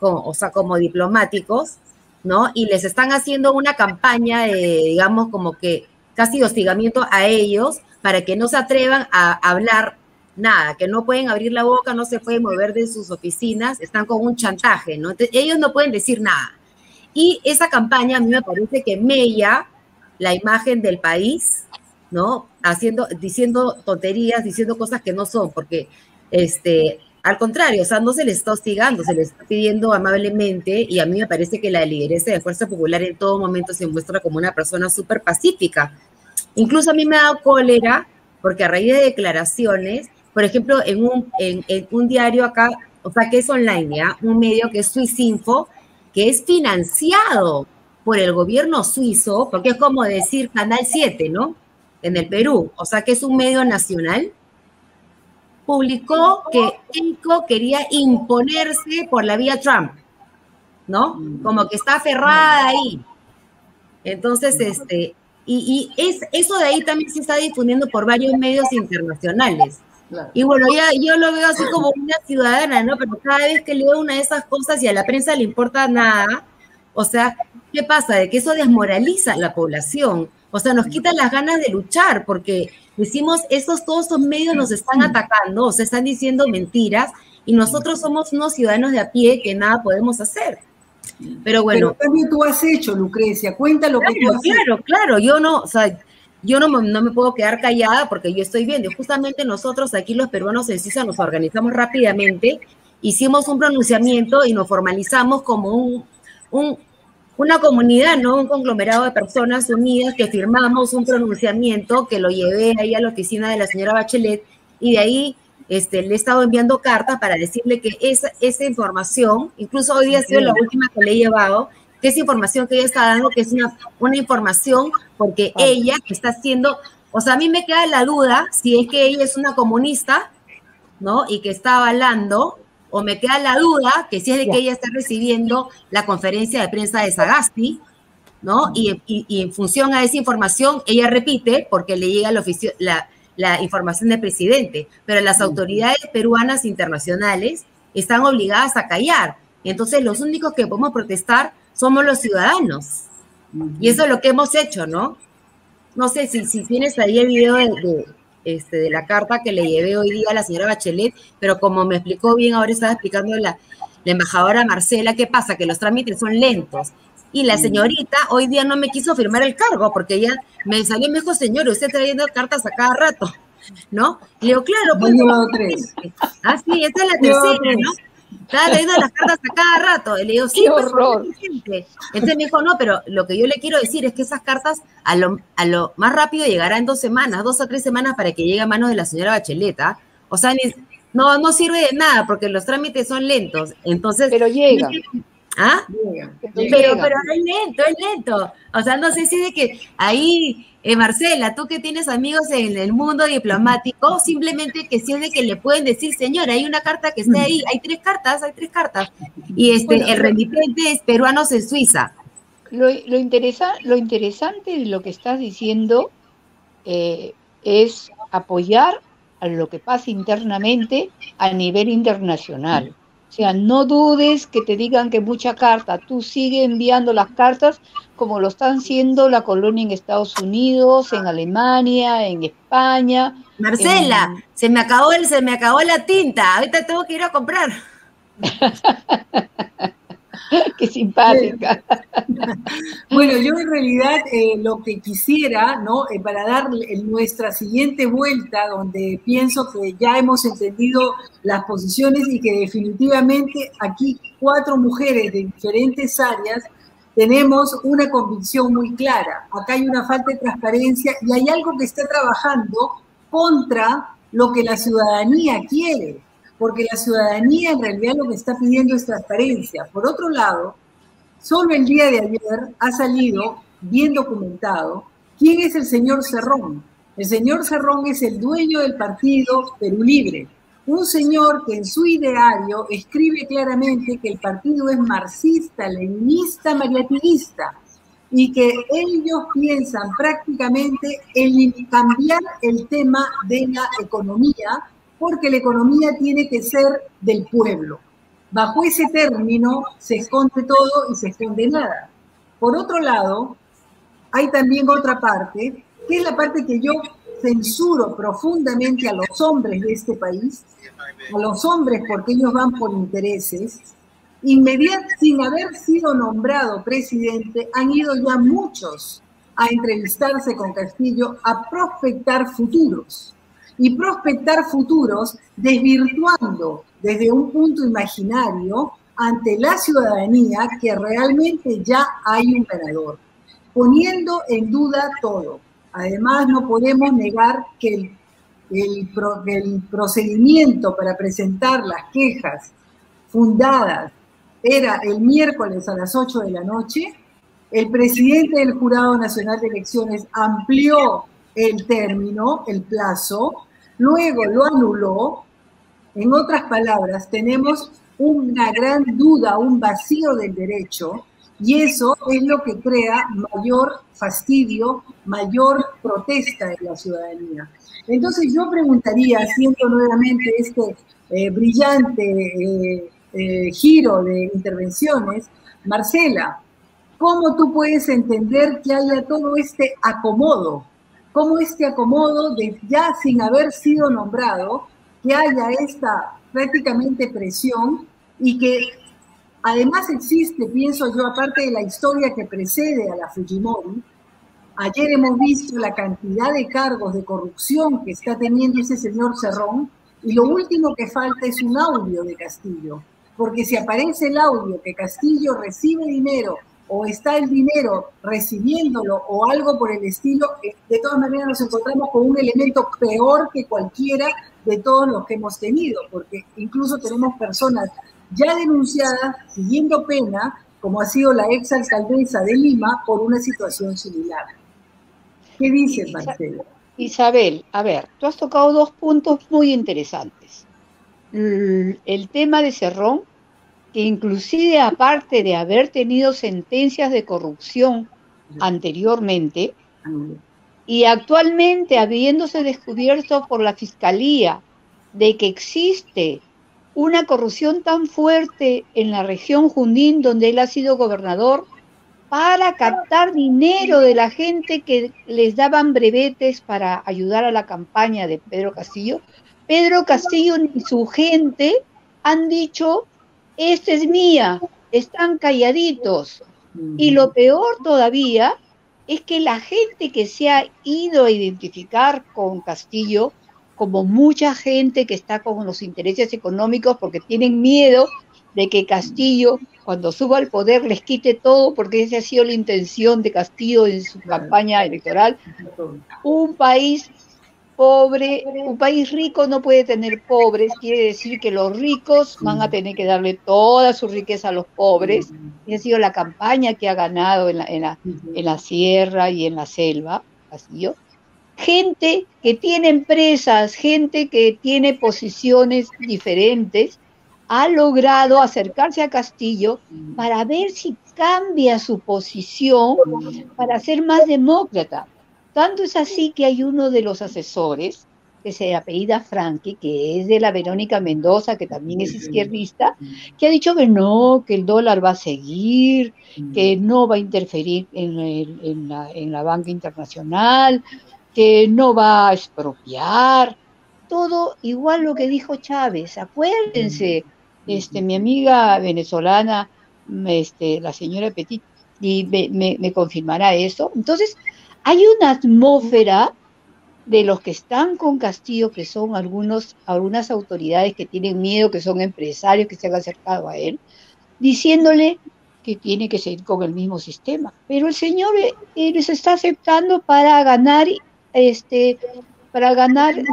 como diplomáticos, ¿no? Y les están haciendo una campaña de, digamos, como que casi hostigamiento a ellos, para que no se atrevan a hablar nada, que no pueden abrir la boca, no se pueden mover de sus oficinas, están con un chantaje, ¿no? Entonces, ellos no pueden decir nada. Y esa campaña a mí me parece que mella la imagen del país, ¿no? Diciendo tonterías, diciendo cosas que no son, porque al contrario, o sea, no se les está hostigando, se les está pidiendo amablemente, y a mí me parece que la lideresa de Fuerza Popular en todo momento se muestra como una persona súper pacífica. Incluso a mí me ha dado cólera, porque a raíz de declaraciones, por ejemplo, en un diario acá, o sea, que es online, ¿ya? Un medio que es Swissinfo, que es financiado por el gobierno suizo, porque es como decir Canal 7, ¿no? En el Perú, o sea, que es un medio nacional, publicó que Keiko quería imponerse por la vía Trump, ¿no? Como que está aferrada ahí. Entonces, y eso de ahí también se está difundiendo por varios medios internacionales. Claro. Y bueno, ya yo lo veo así como una ciudadana, ¿no? Pero cada vez que leo una de esas cosas y a la prensa le importa nada, o sea, ¿qué pasa? De que eso desmoraliza a la población. O sea, nos quita las ganas de luchar porque decimos, todos estos medios nos están atacando, o sea, están diciendo mentiras y nosotros somos unos ciudadanos de a pie que nada podemos hacer. Pero bueno. Pero también tú has hecho, Lucrecia, cuenta lo que tú has hecho. Claro, yo no, o sea, yo no me puedo quedar callada porque yo estoy viendo. Justamente nosotros aquí los peruanos en CISA nos organizamos rápidamente, hicimos un pronunciamiento y nos formalizamos como una comunidad, ¿no? Un conglomerado de personas unidas que firmamos un pronunciamiento que lo llevé ahí a la oficina de la señora Bachelet y de ahí le he estado enviando cartas para decirle que esa información, incluso hoy día ha sido la última que le he llevado, que esa información que ella está dando, que es una información porque ella está haciendo, o sea, a mí me queda la duda si es que ella es una comunista, ¿no? Y que está avalando, o me queda la duda que si es de que ella está recibiendo la conferencia de prensa de Sagasti, ¿no? Y en función a esa información, ella repite porque le llega la información del presidente, pero las autoridades peruanas internacionales están obligadas a callar. Entonces, los únicos que podemos protestar somos los ciudadanos. Y eso es lo que hemos hecho, ¿no? No sé si tienes ahí el video de la carta que le llevé hoy día a la señora Bachelet, pero como me explicó bien, ahora estaba explicando la embajadora Marcela, ¿qué pasa? Que los trámites son lentos. Y la señorita hoy día no me quiso firmar el cargo porque ella me salió y me dijo, señor, usted está trayendo cartas a cada rato, ¿no? Y le digo, claro, pues. Tres. Ah, sí, esta es la tercera, ¿no? Estaba trayendo las cartas a cada rato. Y le digo, sí, ¡qué horror! Entonces me dijo, no, pero lo que yo le quiero decir es que esas cartas a lo más rápido llegará en 2 semanas, 2 o 3 semanas para que llegue a manos de la señora Bachelet. O sea, no sirve de nada porque los trámites son lentos. Entonces, pero llega. ¿Ah? Pero es lento. O sea, no sé si de que ahí, Marcela, tú que tienes amigos en el mundo diplomático, simplemente que si es de que le pueden decir, señora, hay una carta que está ahí, hay 3 cartas. Y bueno, el remitente es peruanos en Suiza. Lo interesante de lo que estás diciendo es apoyar a lo que pasa internamente a nivel internacional. O sea, no dudes que te digan que mucha carta, tú sigue enviando las cartas como lo están haciendo la colonia en Estados Unidos, en Alemania, en España. Marcela, se me acabó la tinta, ahorita tengo que ir a comprar. Qué simpática. Bueno, yo en realidad lo que quisiera, ¿no? Para dar nuestra siguiente vuelta, donde pienso que ya hemos entendido las posiciones y que definitivamente aquí 4 mujeres de diferentes áreas tenemos una convicción muy clara. Acá hay una falta de transparencia y hay algo que está trabajando contra lo que la ciudadanía quiere, porque la ciudadanía en realidad lo que está pidiendo es transparencia. Por otro lado, solo el día de ayer ha salido, bien documentado, quién es el señor Cerrón. El señor Cerrón es el dueño del partido Perú Libre, un señor que en su ideario escribe claramente que el partido es marxista, leninista, mariatinista, y que ellos piensan prácticamente en cambiar el tema de la economía, porque la economía tiene que ser del pueblo. Bajo ese término se esconde todo y se esconde nada. Por otro lado, hay también otra parte, que es la parte que yo censuro profundamente a los hombres de este país, a los hombres porque ellos van por intereses. Sin haber sido nombrado presidente, han ido ya muchos a entrevistarse con Castillo, a prospectar futuros. Y prospectar futuros desvirtuando desde un punto imaginario ante la ciudadanía que realmente ya hay un ganador, poniendo en duda todo. Además, no podemos negar que el procedimiento para presentar las quejas fundadas era el miércoles a las 8 de la noche. El presidente del Jurado Nacional de Elecciones amplió el término, el plazo, luego lo anuló. En otras palabras, tenemos una gran duda, un vacío del derecho, y eso es lo que crea mayor fastidio, mayor protesta de la ciudadanía. Entonces yo preguntaría, haciendo nuevamente este brillante giro de intervenciones, Marcela, ¿Cómo tú puedes entender que haya todo este acomodo? ¿Cómo este acomodo, de ya sin haber sido nombrado, que haya esta prácticamente presión y que además existe, pienso yo, aparte de la historia que precede a la Fujimori? Ayer hemos visto la cantidad de cargos de corrupción que está teniendo ese señor Cerrón, y lo último que falta es un audio de Castillo, porque si aparece el audio que Castillo recibe dinero o está el dinero recibiéndolo o algo por el estilo, de todas maneras nos encontramos con un elemento peor que cualquiera de todos los que hemos tenido, porque incluso tenemos personas ya denunciadas siguiendo pena, como ha sido la exalcaldesa de Lima, por una situación similar. ¿Qué dice Marcelo? Isabel, a ver, tú has tocado dos puntos muy interesantes. El tema de Cerrón, que inclusive aparte de haber tenido sentencias de corrupción anteriormente, y actualmente habiéndose descubierto por la Fiscalía de que existe una corrupción tan fuerte en la región Junín, donde él ha sido gobernador, para captar dinero de la gente que les daban brevetes para ayudar a la campaña de Pedro Castillo. Pedro Castillo y su gente han dicho, esta es mía, están calladitos. Y lo peor todavía es que la gente que se ha ido a identificar con Castillo, como mucha gente que está con los intereses económicos porque tienen miedo de que Castillo, cuando suba al poder, les quite todo, porque esa ha sido la intención de Castillo en su campaña electoral. Un país pobre, un país rico no puede tener pobres, quiere decir que los ricos van a tener que darle toda su riqueza a los pobres. Esa ha sido la campaña que ha ganado en la sierra y en la selva, Castillo. Gente que tiene empresas, gente que tiene posiciones diferentes, ha logrado acercarse a Castillo para ver si cambia su posición para ser más demócrata. Tanto es así que hay uno de los asesores, que se apellida Franqui, que es de la Verónica Mendoza, que también es izquierdista, que ha dicho que el dólar va a seguir, que no va a interferir en la banca internacional, que no va a expropiar. Todo igual lo que dijo Chávez. Acuérdense, mi amiga venezolana, la señora Petit, y me confirmará eso. Entonces, hay una atmósfera de los que están con Castillo, que son algunas autoridades que tienen miedo, que son empresarios que se han acercado a él, diciéndole que tiene que seguir con el mismo sistema. Pero el señor les está aceptando para ganar,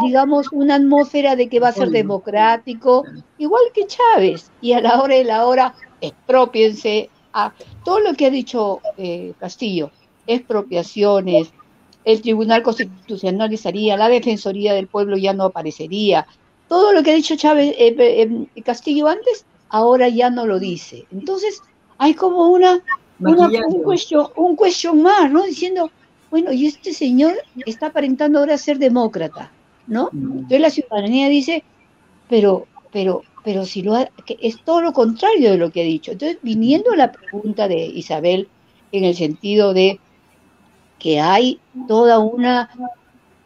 digamos, una atmósfera de que va a ser democrático, igual que Chávez. Y a la hora de la hora, expropiense a todo lo que ha dicho Castillo, expropiaciones, el Tribunal Constitucionalizaría, la Defensoría del Pueblo ya no aparecería. Todo lo que ha dicho Chávez, Castillo antes, ahora ya no lo dice. Entonces, hay como un question mark, ¿no? Diciendo, bueno, y este señor está aparentando ahora ser demócrata, ¿no? Entonces la ciudadanía dice, pero si que es todo lo contrario de lo que ha dicho. Entonces, viniendo a la pregunta de Isabel, en el sentido de que hay toda una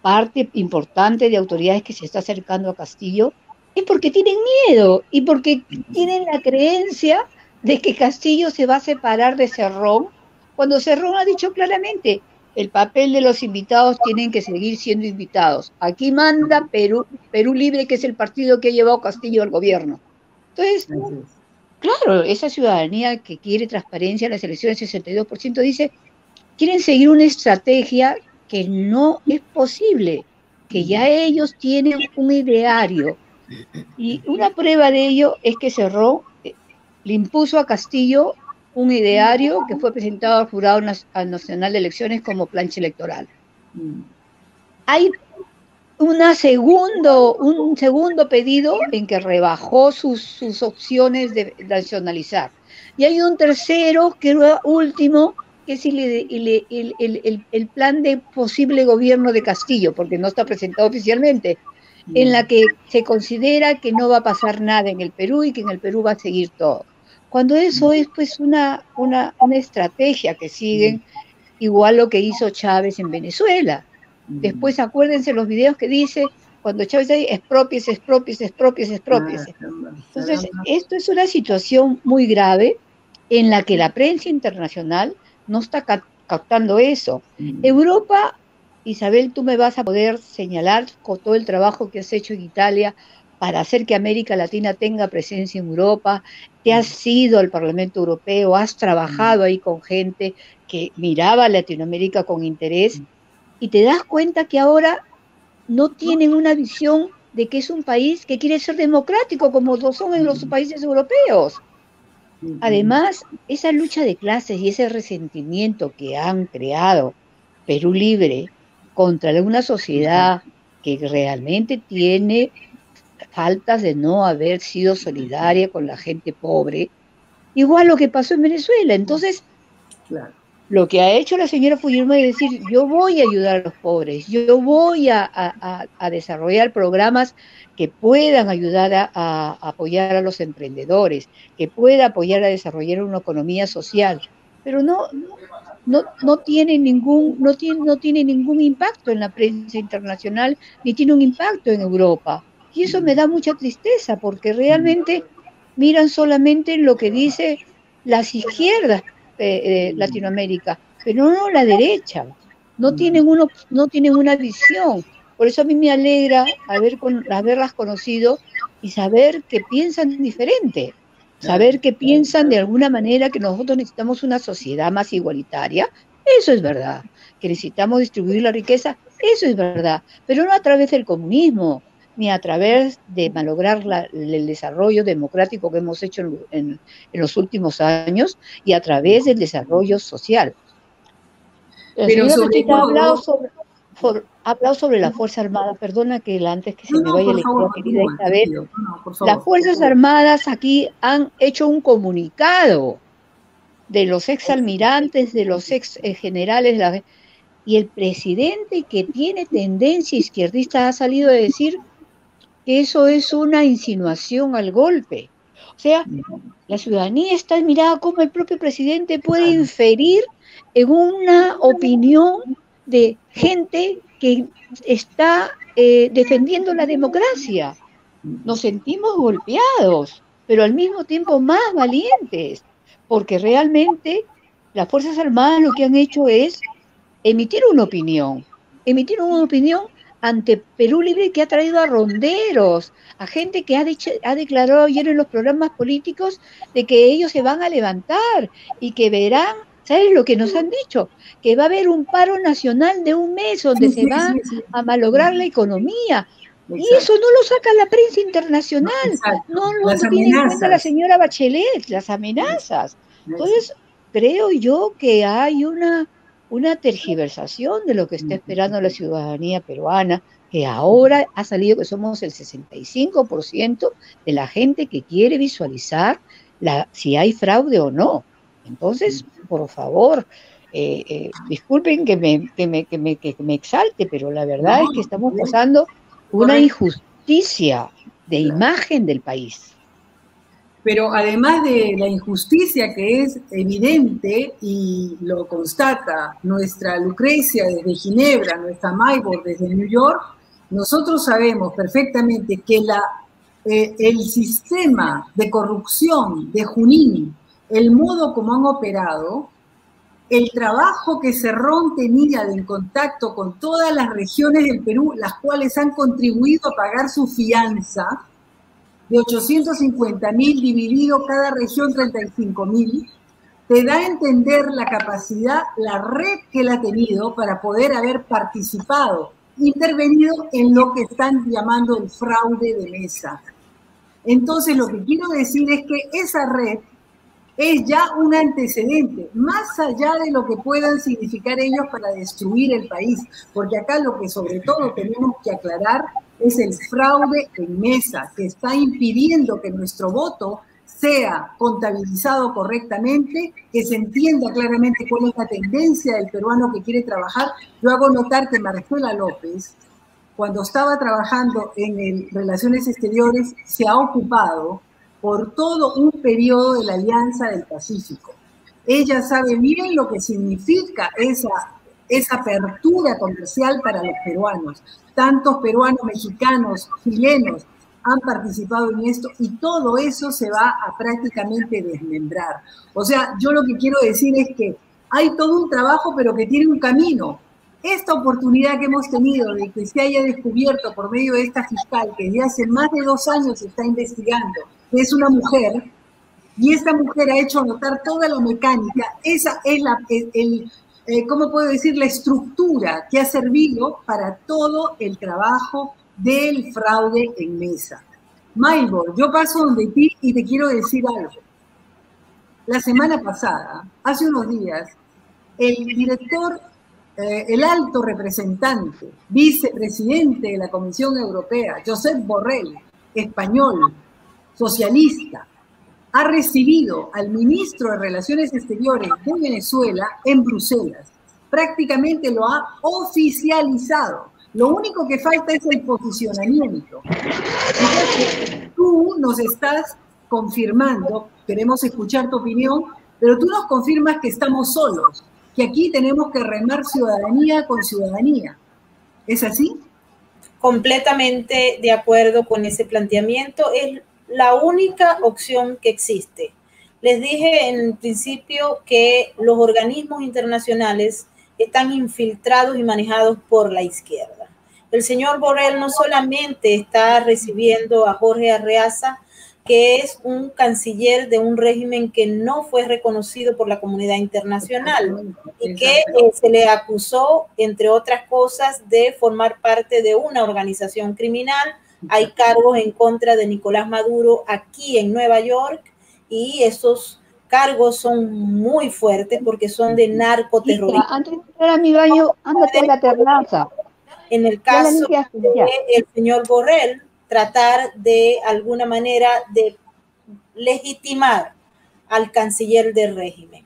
parte importante de autoridades que se está acercando a Castillo, es porque tienen miedo y porque tienen la creencia de que Castillo se va a separar de Cerrón, cuando Cerrón ha dicho claramente, el papel de los invitados tienen que seguir siendo invitados. Aquí manda Perú Libre, que es el partido que ha llevado Castillo al gobierno. Entonces, claro, esa ciudadanía que quiere transparencia en las elecciones, 62%, dice, quieren seguir una estrategia que no es posible, que ya ellos tienen un ideario. Y una prueba de ello es que Cerrón le impuso a Castillo un ideario que fue presentado al Jurado Nacional de Elecciones como plancha electoral. Hay un segundo pedido en que rebajó sus opciones de nacionalizar. Y hay un tercero, que era último, que es el plan de posible gobierno de Castillo, porque no está presentado oficialmente, en la que se considera que no va a pasar nada en el Perú y que en el Perú va a seguir todo. cuando eso es pues una estrategia que siguen, igual lo que hizo Chávez en Venezuela. Después acuérdense los videos que dice, cuando Chávez dice, expropiese, expropiese, expropiese, expropiese. Entonces, esto es una situación muy grave en la que la prensa internacional no está captando eso. Europa, Isabel, tú me vas a poder señalar con todo el trabajo que has hecho en Italia para hacer que América Latina tenga presencia en Europa. Te has ido al Parlamento Europeo, has trabajado ahí con gente que miraba a Latinoamérica con interés y te das cuenta que ahora no tienen una visión de que es un país que quiere ser democrático como lo son en los países europeos. Además, esa lucha de clases y ese resentimiento que han creado Perú Libre contra una sociedad que realmente tiene faltas de no haber sido solidaria con la gente pobre, igual lo que pasó en Venezuela. Entonces, lo que ha hecho la señora Fujimori es decir, yo voy a ayudar a los pobres, yo voy a desarrollar programas que puedan ayudar a apoyar a los emprendedores, que pueda apoyar a desarrollar una economía social, pero no tiene ningún impacto en la prensa internacional, ni tiene un impacto en Europa. Y eso me da mucha tristeza, porque realmente miran solamente lo que dice las izquierdas Latinoamérica, pero no la derecha. No tienen una visión. Por eso a mí me alegra haberlas conocido y saber que piensan diferente, saber que piensan de alguna manera que nosotros necesitamos una sociedad más igualitaria. Eso es verdad. Que necesitamos distribuir la riqueza, eso es verdad, pero no a través del comunismo, ni a través de malograr el desarrollo democrático que hemos hecho en los últimos años y a través del desarrollo social. La señora Pachita ha hablado sobre la Fuerza Armada. Perdona que antes que se me vaya la idea, querida Isabel. Las Fuerzas Armadas aquí han hecho un comunicado de los exalmirantes, de los ex generales, y el presidente, que tiene tendencia izquierdista, ha salido a decir que eso es una insinuación al golpe. O sea, la ciudadanía está admirada cómo el propio presidente puede inferir en una opinión de gente que está defendiendo la democracia. Nos sentimos golpeados, pero al mismo tiempo más valientes, porque realmente las Fuerzas Armadas lo que han hecho es emitir una opinión ante Perú Libre, que ha traído a ronderos, a gente que ha declarado ayer en los programas políticos de que ellos se van a levantar y que verán, ¿sabes lo que nos han dicho? Que va a haber un paro nacional de un mes donde se va a malograr la economía. Y eso no lo saca la prensa internacional, no lo tiene en cuenta la señora Bachelet, las amenazas. Entonces, creo yo que hay una tergiversación de lo que está esperando la ciudadanía peruana, que ahora ha salido que somos el 65% de la gente que quiere visualizar si hay fraude o no. Entonces, por favor, disculpen que me exalte, pero la verdad es que estamos pasando una injusticia de imagen del país. Pero además de la injusticia que es evidente y lo constata nuestra Lucrecia desde Ginebra, nuestra Maybor desde New York, nosotros sabemos perfectamente que el sistema de corrupción de Junín, el modo como han operado, el trabajo que Cerrón tenía en contacto con todas las regiones del Perú, las cuales han contribuido a pagar su fianza, de 850.000 dividido cada región 35.000, te da a entender la capacidad, la red que él ha tenido para poder haber participado, intervenido en lo que están llamando el fraude de mesa. Entonces, lo que quiero decir es que esa red es ya un antecedente, más allá de lo que puedan significar ellos para destruir el país, porque acá lo que sobre todo tenemos que aclarar es el fraude en mesa, que está impidiendo que nuestro voto sea contabilizado correctamente, que se entienda claramente cuál es la tendencia del peruano que quiere trabajar. Yo hago notar que Marcela López, cuando estaba trabajando en Relaciones Exteriores, se ha ocupado por todo un periodo de la Alianza del Pacífico. Ella sabe bien lo que significa esa apertura comercial para los peruanos. Tantos peruanos, mexicanos, chilenos han participado en esto y todo eso se va a prácticamente desmembrar. O sea, yo lo que quiero decir es que hay todo un trabajo, pero que tiene un camino. Esta oportunidad que hemos tenido de que se haya descubierto por medio de esta fiscal, que desde hace más de 2 años se está investigando, que es una mujer, y esta mujer ha hecho notar toda la mecánica, esa es ¿cómo puedo decir? La estructura que ha servido para todo el trabajo del fraude en mesa. Maybor, yo paso donde ti y te quiero decir algo. La semana pasada, hace unos días, el director, el alto representante, vicepresidente de la Comisión Europea, Josep Borrell, español, socialista, ha recibido al ministro de Relaciones Exteriores de Venezuela en Bruselas. Prácticamente lo ha oficializado. Lo único que falta es el posicionamiento. Entonces, tú nos estás confirmando, queremos escuchar tu opinión, pero tú nos confirmas que estamos solos, que aquí tenemos que remar ciudadanía con ciudadanía. ¿Es así? Completamente de acuerdo con ese planteamiento. Es la única opción que existe. Les dije en principio que los organismos internacionales están infiltrados y manejados por la izquierda. El señor Borrell no solamente está recibiendo a Jorge Arreaza, que es un canciller de un régimen que no fue reconocido por la comunidad internacional y que se le acusó, entre otras cosas, de formar parte de una organización criminal. Hay cargos en contra de Nicolás Maduro aquí en Nueva York y esos cargos son muy fuertes porque son de narcoterrorismo. Antes de entrar a mi baño, ándate a la terraza. En el caso del señor Borrell, tratar de alguna manera de legitimar al canciller del régimen.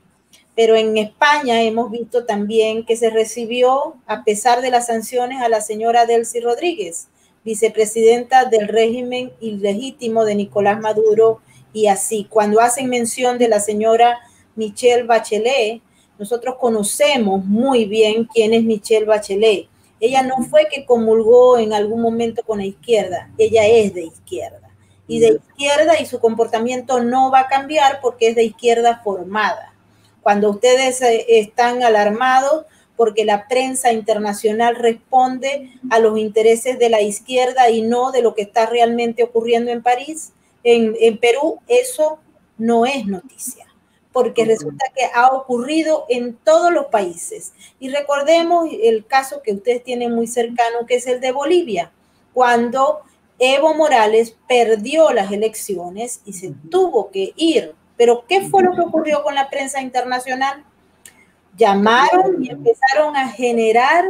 Pero en España hemos visto también que se recibió, a pesar de las sanciones, a la señora Delcy Rodríguez, vicepresidenta del régimen ilegítimo de Nicolás Maduro, y así. Cuando hacen mención de la señora Michelle Bachelet, nosotros conocemos muy bien quién es Michelle Bachelet. Ella no fue que comulgó en algún momento con la izquierda, ella es de izquierda. Y de izquierda, y su comportamiento no va a cambiar porque es de izquierda formada. Cuando ustedes están alarmados porque la prensa internacional responde a los intereses de la izquierda y no de lo que está realmente ocurriendo en París, en Perú, eso no es noticia, porque resulta que ha ocurrido en todos los países. Y recordemos el caso que ustedes tienen muy cercano, que es el de Bolivia, cuando Evo Morales perdió las elecciones y se tuvo que ir. Pero ¿qué fue lo que ocurrió con la prensa internacional? Llamaron y empezaron a generar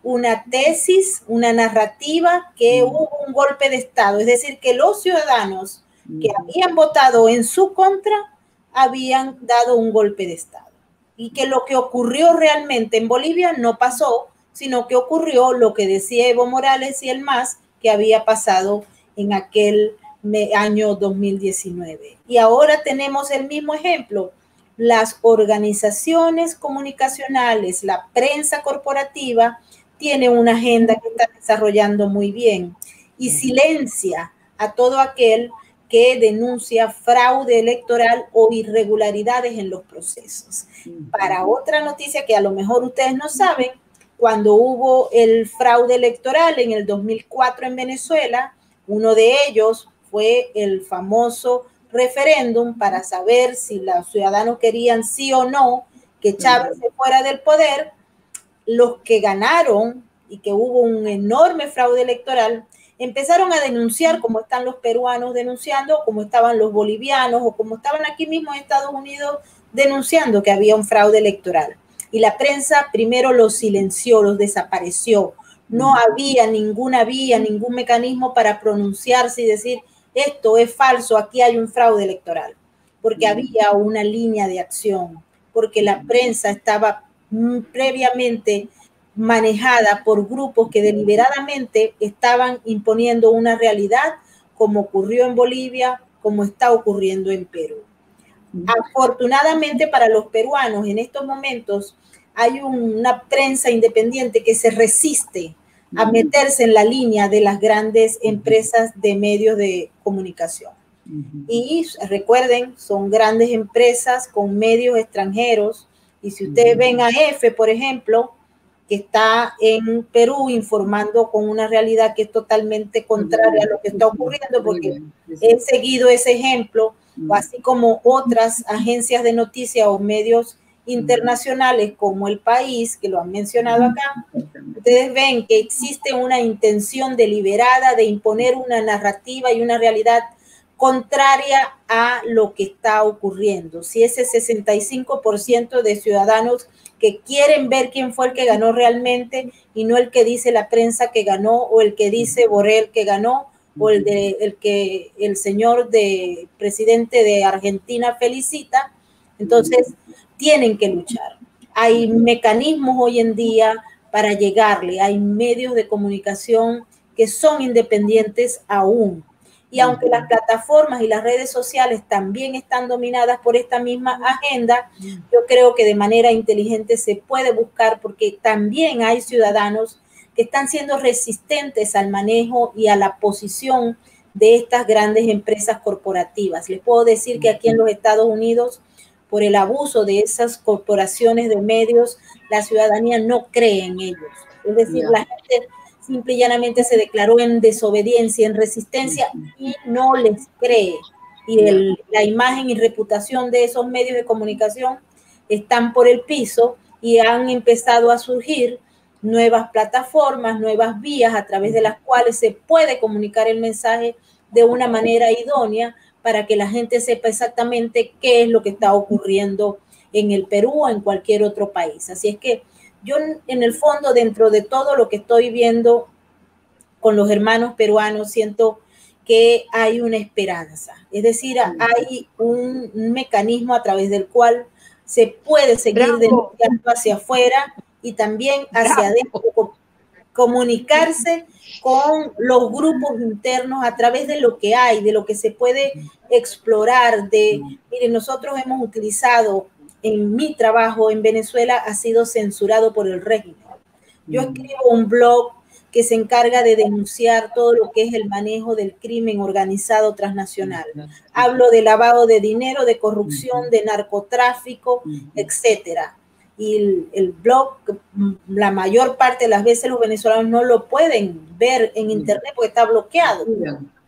una tesis, una narrativa que hubo un golpe de Estado. Es decir, que los ciudadanos que habían votado en su contra habían dado un golpe de Estado. Y que lo que ocurrió realmente en Bolivia no pasó, sino que ocurrió lo que decía Evo Morales y el MAS, que había pasado en aquel año 2019. Y ahora tenemos el mismo ejemplo. Las organizaciones comunicacionales, la prensa corporativa, tiene una agenda que está desarrollando muy bien y silencia a todo aquel que denuncia fraude electoral o irregularidades en los procesos. Para otra noticia que a lo mejor ustedes no saben, cuando hubo el fraude electoral en el 2004 en Venezuela, uno de ellos fue el famoso referéndum para saber si los ciudadanos querían sí o no que Chávez se fuera del poder. Los que ganaron y que hubo un enorme fraude electoral empezaron a denunciar, como están los peruanos denunciando, como estaban los bolivianos o como estaban aquí mismo en Estados Unidos denunciando que había un fraude electoral. Y la prensa primero los silenció, los desapareció. No había ningún mecanismo para pronunciarse y decir esto es falso, aquí hay un fraude electoral, porque había una línea de acción, porque la prensa estaba previamente manejada por grupos que deliberadamente estaban imponiendo una realidad, como ocurrió en Bolivia, como está ocurriendo en Perú. Afortunadamente para los peruanos, en estos momentos hay una prensa independiente que se resiste a meterse en la línea de las grandes empresas de medios de comunicación. Y recuerden, son grandes empresas con medios extranjeros. Y si ustedes ven a EFE, por ejemplo, que está en Perú informando con una realidad que es totalmente contraria a lo que está ocurriendo, porque he seguido ese ejemplo, así como otras agencias de noticias o medios internacionales como El País, que lo han mencionado acá. Ustedes ven que existe una intención deliberada de imponer una narrativa y una realidad contraria a lo que está ocurriendo. Si ese 65% de ciudadanos que quieren ver quién fue el que ganó realmente y no el que dice la prensa que ganó o el que dice Borrell que ganó o el que el señor presidente de Argentina felicita, entonces tienen que luchar. Hay mecanismos hoy en día para llegarle, hay medios de comunicación que son independientes aún. Y aunque las plataformas y las redes sociales también están dominadas por esta misma agenda, yo creo que de manera inteligente se puede buscar, porque también hay ciudadanos que están siendo resistentes al manejo y a la posición de estas grandes empresas corporativas. Les puedo decir que aquí en los Estados Unidos, por el abuso de esas corporaciones de medios, la ciudadanía no cree en ellos. Es decir, la gente simple y llanamente se declaró en desobediencia, en resistencia, y no les cree. Y la imagen y reputación de esos medios de comunicación están por el piso y han empezado a surgir nuevas plataformas, nuevas vías a través de las cuales se puede comunicar el mensaje de una manera idónea para que la gente sepa exactamente qué es lo que está ocurriendo en el Perú o en cualquier otro país. Así es que yo, en el fondo, dentro de todo lo que estoy viendo con los hermanos peruanos, siento que hay una esperanza. Es decir, hay un mecanismo a través del cual se puede seguir denunciando hacia afuera y también hacia adentro, comunicarse con los grupos internos a través de lo que hay, de lo que se puede explorar. Miren, nosotros hemos utilizado, en mi trabajo en Venezuela ha sido censurado por el régimen. Yo escribo un blog que se encarga de denunciar todo lo que es el manejo del crimen organizado transnacional. Hablo de lavado de dinero, de corrupción, de narcotráfico, etcétera. Y el blog, la mayor parte de las veces los venezolanos no lo pueden ver en internet porque está bloqueado.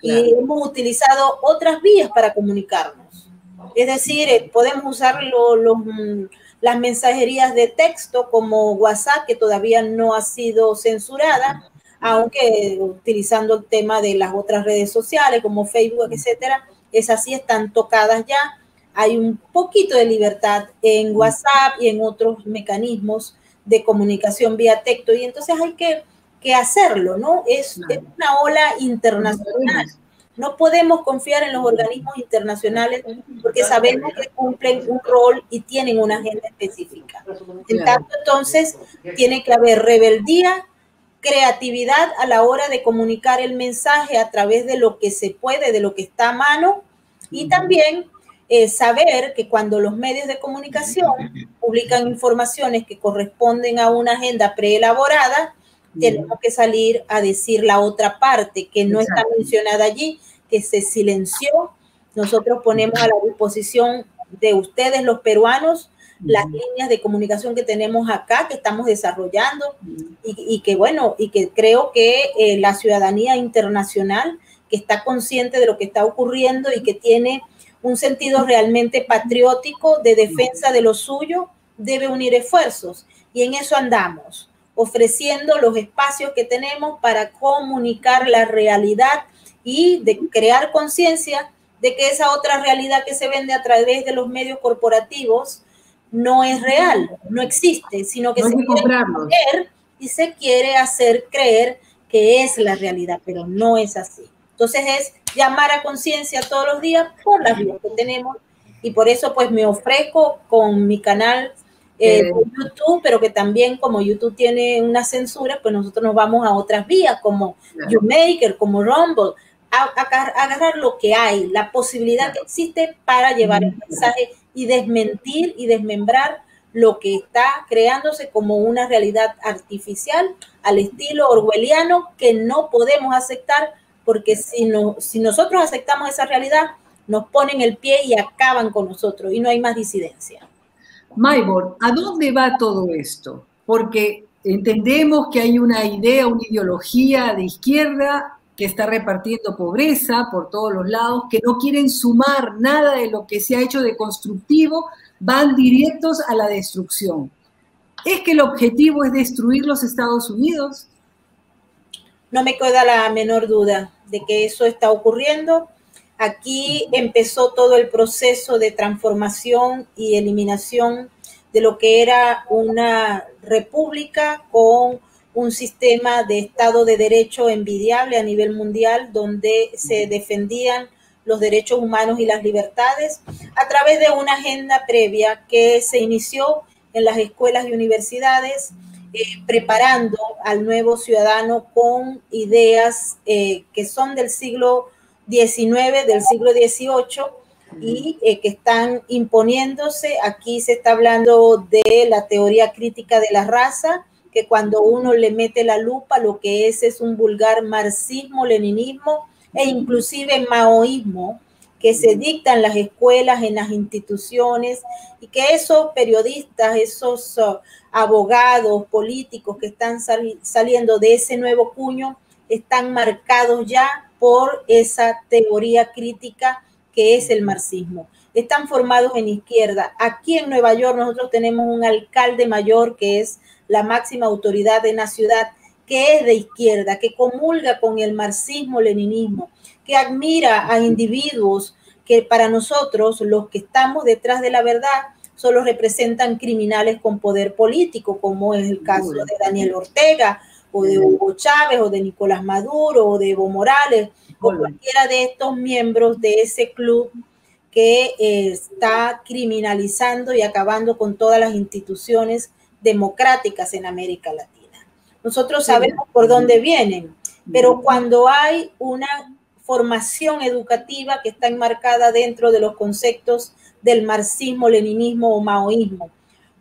Y hemos utilizado otras vías para comunicarnos. Es decir, podemos usar las mensajerías de texto como WhatsApp, que todavía no ha sido censurada, aunque utilizando el tema de las otras redes sociales como Facebook, etcétera, esas sí están tocadas ya. Hay un poquito de libertad en WhatsApp y en otros mecanismos de comunicación vía texto, y entonces hay que hacerlo, ¿no? Es una ola internacional. No podemos confiar en los organismos internacionales porque sabemos que cumplen un rol y tienen una agenda específica. En tanto, entonces, tiene que haber rebeldía, creatividad a la hora de comunicar el mensaje a través de lo que se puede, de lo que está a mano, y también saber que cuando los medios de comunicación publican informaciones que corresponden a una agenda preelaborada, tenemos que salir a decir la otra parte que no está mencionada allí, que se silenció. Nosotros ponemos a la disposición de ustedes, los peruanos, las líneas de comunicación que tenemos acá, que estamos desarrollando, y que bueno, y que creo que la ciudadanía internacional, que está consciente de lo que está ocurriendo y que tiene un sentido realmente patriótico de defensa de lo suyo, debe unir esfuerzos. Y en eso andamos, ofreciendo los espacios que tenemos para comunicar la realidad y de crear conciencia de que esa otra realidad que se vende a través de los medios corporativos no es real, no existe, sino que se quiere vender y se quiere hacer creer que es la realidad, pero no es así. Entonces es llamar a conciencia todos los días por las vías que tenemos, y por eso pues me ofrezco con mi canal de YouTube, pero que también, como YouTube tiene una censura, pues nosotros nos vamos a otras vías como YouMaker, como Rumble, agarrar lo que hay, la posibilidad que existe para llevar el mensaje y desmentir y desmembrar lo que está creándose como una realidad artificial al estilo orwelliano que no podemos aceptar, porque si nosotros aceptamos esa realidad, nos ponen el pie y acaban con nosotros y no hay más disidencia. Maybor, ¿a dónde va todo esto? Porque entendemos que hay una idea, una ideología de izquierda que está repartiendo pobreza por todos los lados, que no quieren sumar nada de lo que se ha hecho de constructivo, van directos a la destrucción. ¿Es que el objetivo es destruir los Estados Unidos? No me queda la menor duda de que eso está ocurriendo. Aquí empezó todo el proceso de transformación y eliminación de lo que era una república con un sistema de Estado de Derecho envidiable a nivel mundial, donde se defendían los derechos humanos y las libertades a través de una agenda previa que se inició en las escuelas y universidades, preparando al nuevo ciudadano con ideas que son del siglo XIX, del siglo XVIII, y que están imponiéndose. Aquí se está hablando de la teoría crítica de la raza, que cuando uno le mete la lupa, lo que es un vulgar marxismo, leninismo e inclusive maoísmo, que se dicta en las escuelas, en las instituciones, y que esos periodistas, esos abogados, políticos que están saliendo de ese nuevo cuño, están marcados ya por esa teoría crítica que es el marxismo. Están formados en izquierda. Aquí en Nueva York nosotros tenemos un alcalde mayor que es la máxima autoridad de la ciudad, que es de izquierda, que comulga con el marxismo-leninismo, que admira a individuos que para nosotros, los que estamos detrás de la verdad, solo representan criminales con poder político, como es el caso de Daniel Ortega, o de Hugo Chávez, o de Nicolás Maduro, o de Evo Morales, o cualquiera de estos miembros de ese club que está criminalizando y acabando con todas las instituciones democráticas en América Latina. Nosotros sabemos por dónde vienen, pero cuando hay una formación educativa que está enmarcada dentro de los conceptos del marxismo, leninismo o maoísmo,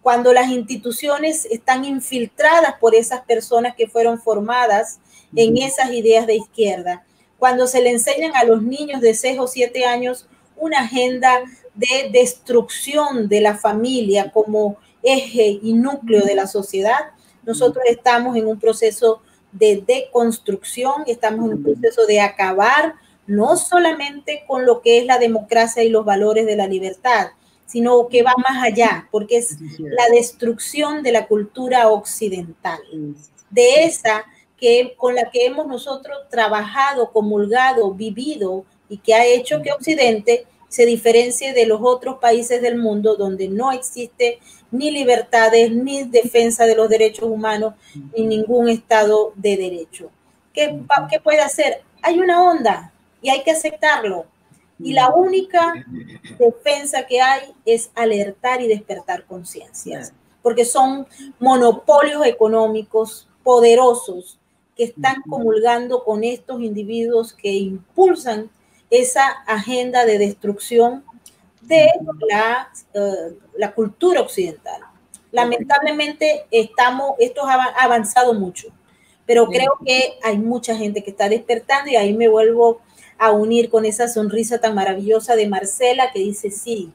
cuando las instituciones están infiltradas por esas personas que fueron formadas en esas ideas de izquierda, cuando se le enseñan a los niños de 6 o 7 años una agenda de destrucción de la familia como eje y núcleo de la sociedad, nosotros estamos en un proceso de deconstrucción, estamos en un proceso de acabar no solamente con lo que es la democracia y los valores de la libertad, sino que va más allá, porque es la destrucción de la cultura occidental, de esa que con la que hemos nosotros trabajado, comulgado, vivido, y que ha hecho que Occidente se diferencie de los otros países del mundo donde no existe ni libertades, ni defensa de los derechos humanos, ni ningún Estado de derecho. ¿Qué puede hacer? Hay una onda y hay que aceptarlo. Y la única defensa que hay es alertar y despertar conciencias, porque son monopolios económicos poderosos que están comulgando con estos individuos que impulsan esa agenda de destrucción de la cultura occidental. Lamentablemente esto ha avanzado mucho, pero creo que hay mucha gente que está despertando, y ahí me vuelvo a unir con esa sonrisa tan maravillosa de Marcela, que dice, sí,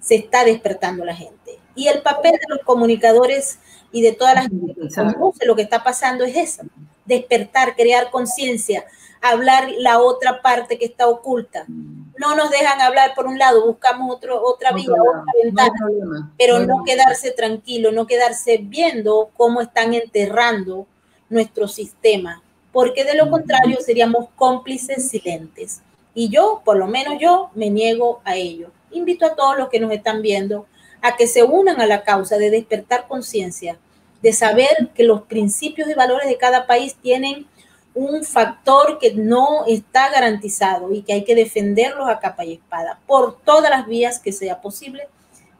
se está despertando la gente. Y el papel de los comunicadores y de todas las gente que conoce lo que está pasando es eso, despertar, crear conciencia, hablar la otra parte que está oculta. No nos dejan hablar por un lado, buscamos otra vía, otra ventana, pero no quedarse tranquilo, no quedarse viendo cómo están enterrando nuestro sistema, porque de lo contrario seríamos cómplices silentes. Y yo, por lo menos yo, me niego a ello. Invito a todos los que nos están viendo a que se unan a la causa de despertar conciencia, de saber que los principios y valores de cada país tienen un factor que no está garantizado y que hay que defenderlos a capa y espada por todas las vías que sea posible.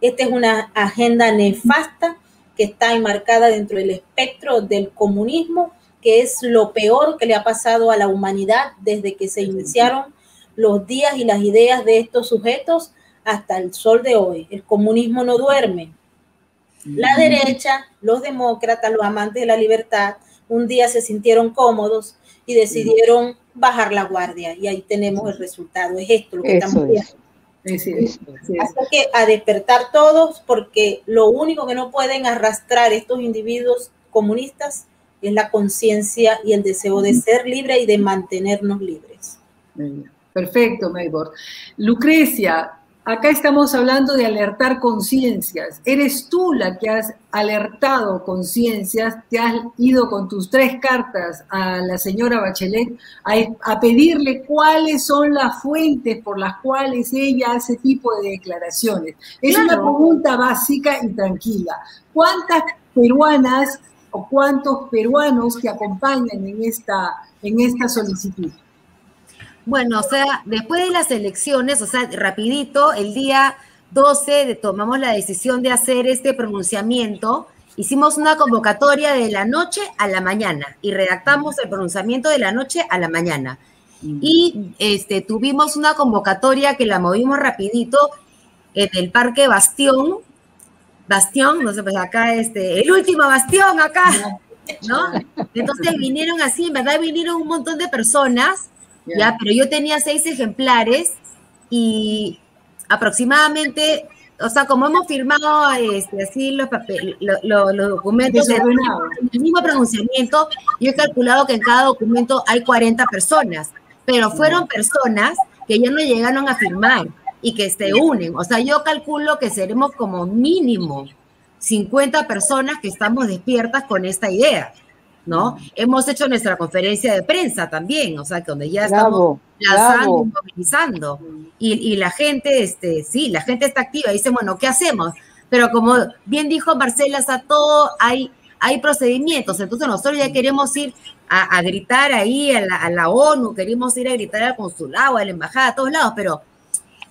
Esta es una agenda nefasta que está enmarcada dentro del espectro del comunismo, que es lo peor que le ha pasado a la humanidad desde que se iniciaron los días y las ideas de estos sujetos hasta el sol de hoy. El comunismo no duerme. La derecha, los demócratas, los amantes de la libertad, un día se sintieron cómodos y decidieron bajar la guardia, y ahí tenemos el resultado. Es esto lo que estamos viendo. Así que a despertar todos, porque lo único que no pueden arrastrar estos individuos comunistas es la conciencia y el deseo de ser libre y de mantenernos libres. Perfecto, Maybor. Lucrecia, acá estamos hablando de alertar conciencias. Eres tú la que has alertado conciencias, te has ido con tus 3 cartas a la señora Bachelet a pedirle cuáles son las fuentes por las cuales ella hace tipo de declaraciones. Es una pregunta básica y tranquila. ¿Cuántas peruanas o cuántos peruanos te acompañan en esta solicitud? Bueno, o sea, después de las elecciones, o sea, rapidito, el día 12 tomamos la decisión de hacer este pronunciamiento. Hicimos una convocatoria de la noche a la mañana y redactamos el pronunciamiento de la noche a la mañana. Y tuvimos una convocatoria que la movimos rapidito en el Parque Bastión, no sé, pues acá, el último bastión acá, ¿no? Entonces vinieron así, en verdad vinieron un montón de personas. Ya, pero yo tenía 6 ejemplares y aproximadamente, o sea, como hemos firmado así los documentos, el mismo pronunciamiento, yo he calculado que en cada documento hay 40 personas, pero fueron personas que ya no llegaron a firmar y que se unen. O sea, yo calculo que seremos como mínimo 50 personas que estamos despiertas con esta idea, ¿no? Hemos hecho nuestra conferencia de prensa también, o sea, que donde ya estamos lanzando y movilizando. Y la gente, sí, la gente está activa, dice, bueno, ¿qué hacemos? Pero como bien dijo Marcela, o sea, todo hay procedimientos, entonces nosotros ya queremos ir a gritar ahí a la ONU, queremos ir a gritar al consulado, a la embajada, a todos lados,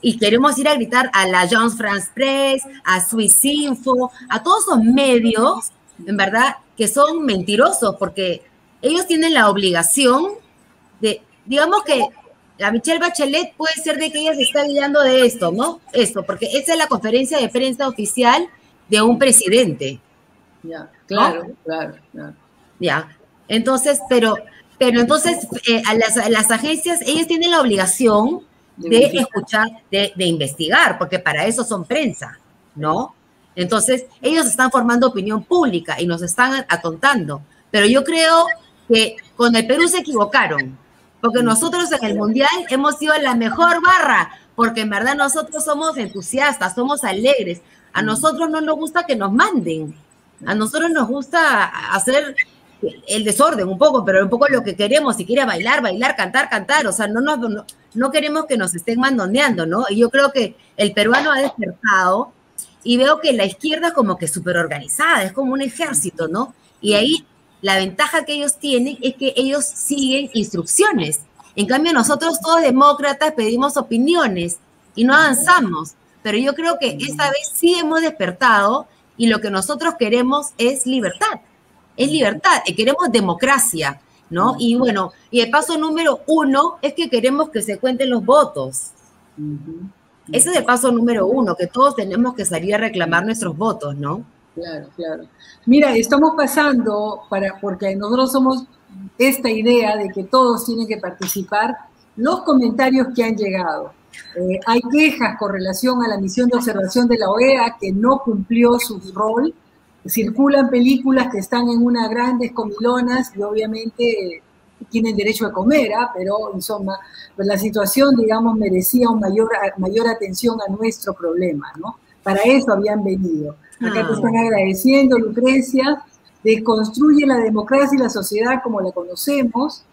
y queremos ir a gritar a la Agence France Presse, a Swissinfo, a todos esos medios, en verdad, que son mentirosos, porque ellos tienen la obligación de, digamos que la Michelle Bachelet puede ser de que ella se está guiando de esto, ¿no? Esto, porque esa es la conferencia de prensa oficial de un presidente. Ya, claro, ¿no? Claro. Ya, entonces, pero entonces a las agencias, ellas tienen la obligación de escuchar, de investigar, porque para eso son prensa, ¿no? Entonces, ellos están formando opinión pública y nos están atontando. Pero yo creo que con el Perú se equivocaron, porque nosotros en el Mundial hemos sido la mejor barra, porque en verdad nosotros somos entusiastas, somos alegres. A nosotros no nos gusta que nos manden. A nosotros nos gusta hacer el desorden un poco, pero un poco lo que queremos, si quiere bailar, cantar. O sea, no queremos que nos estén mandoneando, ¿no? Y yo creo que el peruano ha despertado. Y veo que la izquierda es como que súper organizada, es como un ejército, ¿no? Y ahí la ventaja que ellos tienen es que ellos siguen instrucciones. En cambio, nosotros todos demócratas pedimos opiniones y no avanzamos. Pero yo creo que esta vez sí hemos despertado y lo que nosotros queremos es libertad. Es libertad, queremos democracia, ¿no? Y bueno, y el paso número 1 es que queremos que se cuenten los votos. Ese es el paso número 1, que todos tenemos que salir a reclamar nuestros votos, ¿no? Claro. Mira, estamos pasando, porque nosotros somos esta idea de que todos tienen que participar, los comentarios que han llegado. Hay quejas con relación a la misión de observación de la OEA que no cumplió su rol. Circulan películas que están en unas grandes comilonas y obviamente tienen derecho a comer, pero en suma, pues la situación, digamos, merecía mayor atención a nuestro problema, ¿no? Para eso habían venido. Acá te están agradeciendo, Lucrecia, desconstruye la democracia y la sociedad como la conocemos,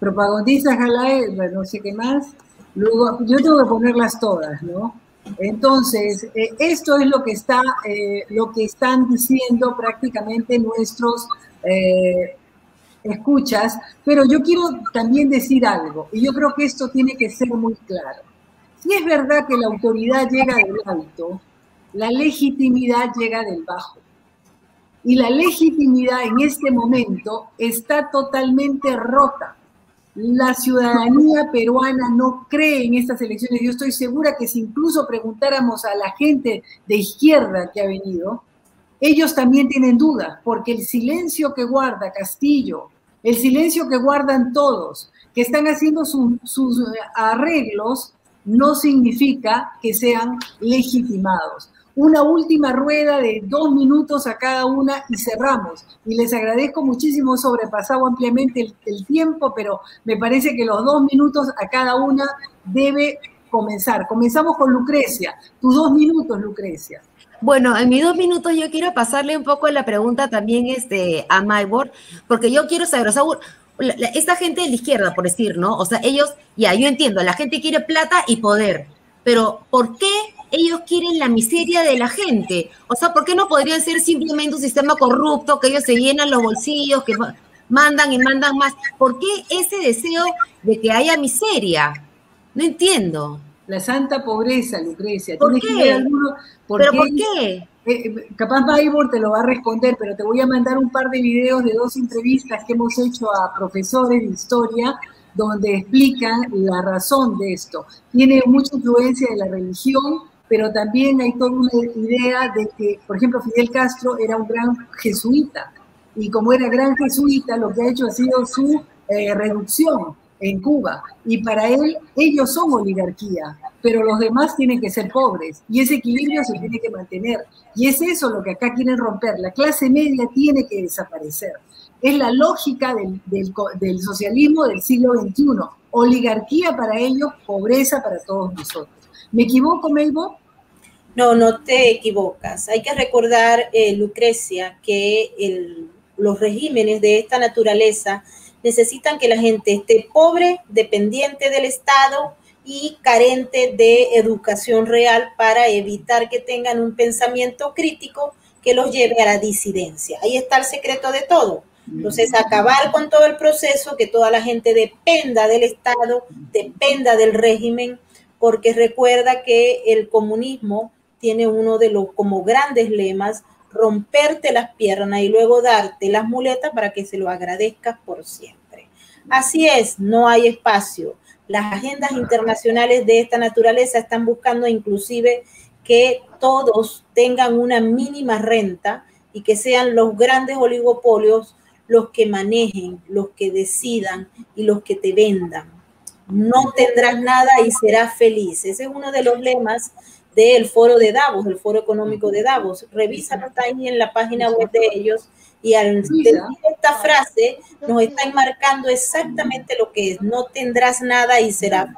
propagandiza, no sé qué más, luego yo tengo que ponerlas todas, ¿no? Entonces, esto es lo que están diciendo prácticamente nuestros escuchas, pero yo quiero también decir algo, y yo creo que esto tiene que ser muy claro. Si es verdad que la autoridad llega del alto, la legitimidad llega del bajo. Y la legitimidad en este momento está totalmente rota. La ciudadanía peruana no cree en estas elecciones. Yo estoy segura que si incluso preguntáramos a la gente de izquierda que ha venido, ellos también tienen dudas, porque el silencio que guarda Castillo, el silencio que guardan todos, que están haciendo sus arreglos, no significa que sean legitimados. Una última rueda de 2 minutos a cada una y cerramos. Y les agradezco muchísimo, he sobrepasado ampliamente el tiempo, pero me parece que los 2 minutos a cada una debe comenzar. Comenzamos con Lucrecia. Tus 2 minutos, Lucrecia. Bueno, en mis 2 minutos yo quiero pasarle un poco la pregunta también a Maybor, porque yo quiero saber, o sea, esta gente de la izquierda, por decir, ¿no? O sea, ellos, ya, yo entiendo, la gente quiere plata y poder, pero ¿por qué ellos quieren la miseria de la gente? O sea, ¿por qué no podrían ser simplemente un sistema corrupto, que ellos se llenan los bolsillos, que mandan y mandan más? ¿Por qué ese deseo de que haya miseria? No entiendo. La santa pobreza, Lucrecia. ¿Por qué? ¿Pero por qué? Capaz Maybor te lo va a responder, pero te voy a mandar un par de videos de 2 entrevistas que hemos hecho a profesores de historia donde explican la razón de esto. Tiene mucha influencia de la religión, pero también hay toda una idea de que, por ejemplo, Fidel Castro era un gran jesuita, y como era gran jesuita, lo que ha hecho ha sido su reducción en Cuba, y para él, ellos son oligarquía, pero los demás tienen que ser pobres, y ese equilibrio se tiene que mantener, y es eso lo que acá quieren romper. La clase media tiene que desaparecer. Es la lógica del socialismo del siglo XXI, oligarquía para ellos, pobreza para todos nosotros. ¿Me equivoco, Maybor? No, no te equivocas. Hay que recordar, Lucrecia, que los regímenes de esta naturaleza necesitan que la gente esté pobre, dependiente del Estado y carente de educación real para evitar que tengan un pensamiento crítico que los lleve a la disidencia. Ahí está el secreto de todo. Entonces, acabar con todo el proceso, que toda la gente dependa del Estado, dependa del régimen, porque recuerda que el comunismo tiene uno de los como grandes lemas, romperte las piernas y luego darte las muletas para que se lo agradezcas por siempre. Así es, no hay espacio. Las agendas internacionales de esta naturaleza están buscando inclusive que todos tengan una mínima renta y que sean los grandes oligopolios los que manejen, los que decidan y los que te vendan. No tendrás nada y serás feliz. Ese es uno de los lemas del foro de Davos, el foro económico de Davos. Revísalo ahí en la página web de ellos, y al decir esta frase nos está enmarcando exactamente lo que es: no tendrás nada y serás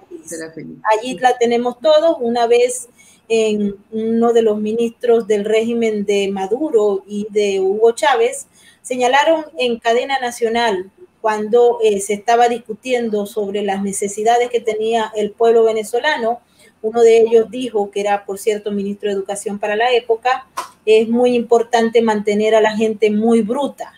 feliz. Allí la tenemos todos. Una vez en uno de los ministros del régimen de Maduro y de Hugo Chávez señalaron en cadena nacional, cuando se estaba discutiendo sobre las necesidades que tenía el pueblo venezolano, uno de ellos dijo, que era por cierto ministro de Educación para la época: es muy importante mantener a la gente muy bruta,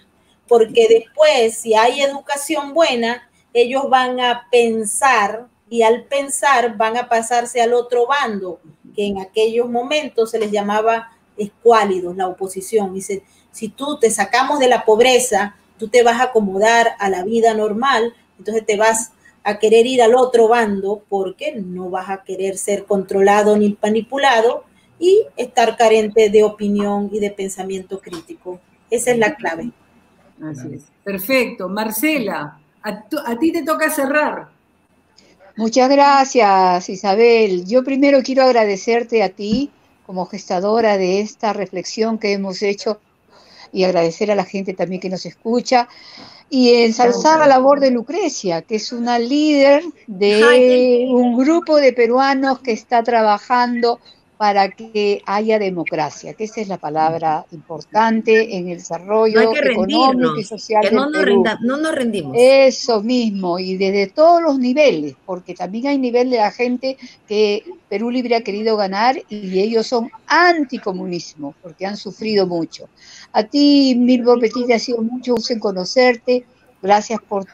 porque después, si hay educación buena, ellos van a pensar, y al pensar van a pasarse al otro bando, que en aquellos momentos se les llamaba escuálidos, la oposición. Dice, si tú te sacamos de la pobreza, tú te vas a acomodar a la vida normal, entonces te vas a querer ir al otro bando, porque no vas a querer ser controlado ni manipulado y estar carente de opinión y de pensamiento crítico. Esa es la clave. Así es. Perfecto. Marcela, a ti te toca cerrar. Muchas gracias, Isabel. Yo primero quiero agradecerte a ti como gestadora de esta reflexión que hemos hecho, y agradecer a la gente también que nos escucha, y ensalzar la labor de Lucrecia, que es una líder de un grupo de peruanos que está trabajando para que haya democracia, que esa es la palabra importante en el desarrollo económico y social del Perú. No nos rendimos. Eso mismo, y desde todos los niveles, porque también hay nivel de la gente que Perú Libre ha querido ganar, y ellos son anticomunismo, porque han sufrido mucho. A ti, Maybor Petit, ha sido mucho gusto en conocerte. Gracias por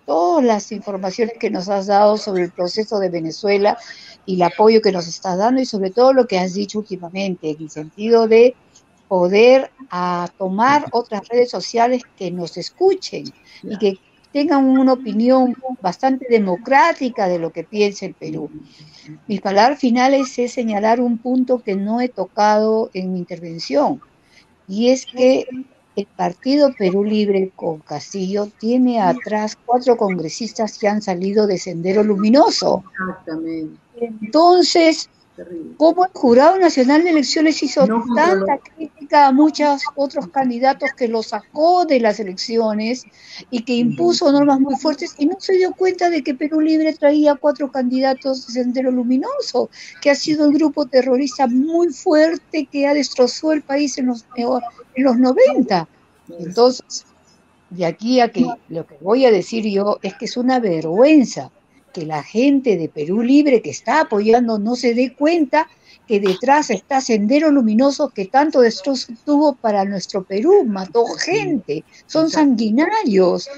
todas las informaciones que nos has dado sobre el proceso de Venezuela y el apoyo que nos estás dando, y sobre todo lo que has dicho últimamente, en el sentido de poder a tomar otras redes sociales que nos escuchen y que tengan una opinión bastante democrática de lo que piensa el Perú. Mis palabras finales es señalar un punto que no he tocado en mi intervención, y es que el Partido Perú Libre con Castillo tiene atrás 4 congresistas que han salido de Sendero Luminoso. Exactamente. Entonces, ¿cómo el Jurado Nacional de Elecciones hizo tanta crítica a muchos otros candidatos que lo sacó de las elecciones y que impuso normas muy fuertes y no se dio cuenta de que Perú Libre traía 4 candidatos de Sendero Luminoso, que ha sido un grupo terrorista muy fuerte que ha destrozado el país en los 90? Entonces, de aquí a que lo que voy a decir yo es que es una vergüenza que la gente de Perú Libre que está apoyando no se dé cuenta que detrás está Sendero Luminoso, que tanto destrozo tuvo para nuestro Perú, mató gente, son sanguinarios,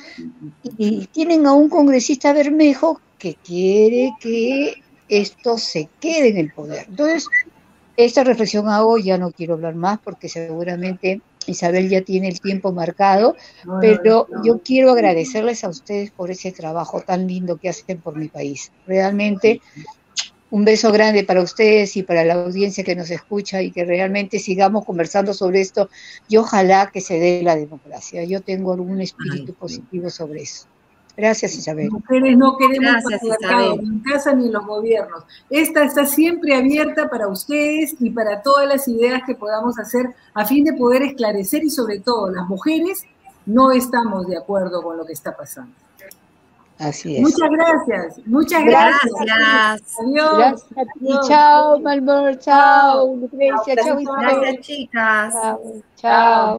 y tienen a un congresista Bermejo que quiere que esto se quede en el poder. Entonces, esta reflexión hago, ya no quiero hablar más porque seguramente Isabel ya tiene el tiempo marcado, pero yo quiero agradecerles a ustedes por ese trabajo tan lindo que hacen por mi país. Realmente un beso grande para ustedes y para la audiencia que nos escucha, y que realmente sigamos conversando sobre esto, y ojalá que se dé la democracia. Yo tengo algún espíritu positivo sobre eso. Gracias, Isabel. Mujeres no queremos patriarcado ni en casa ni en los gobiernos. Esta está siempre abierta para ustedes y para todas las ideas que podamos hacer a fin de poder esclarecer, y sobre todo las mujeres no estamos de acuerdo con lo que está pasando. Así es. Muchas gracias. Muchas gracias. Adiós. Gracias a ti. Chao, Malmor. Chao, Lucrecia. Chao, Isabel. Gracias, chicas. Chao.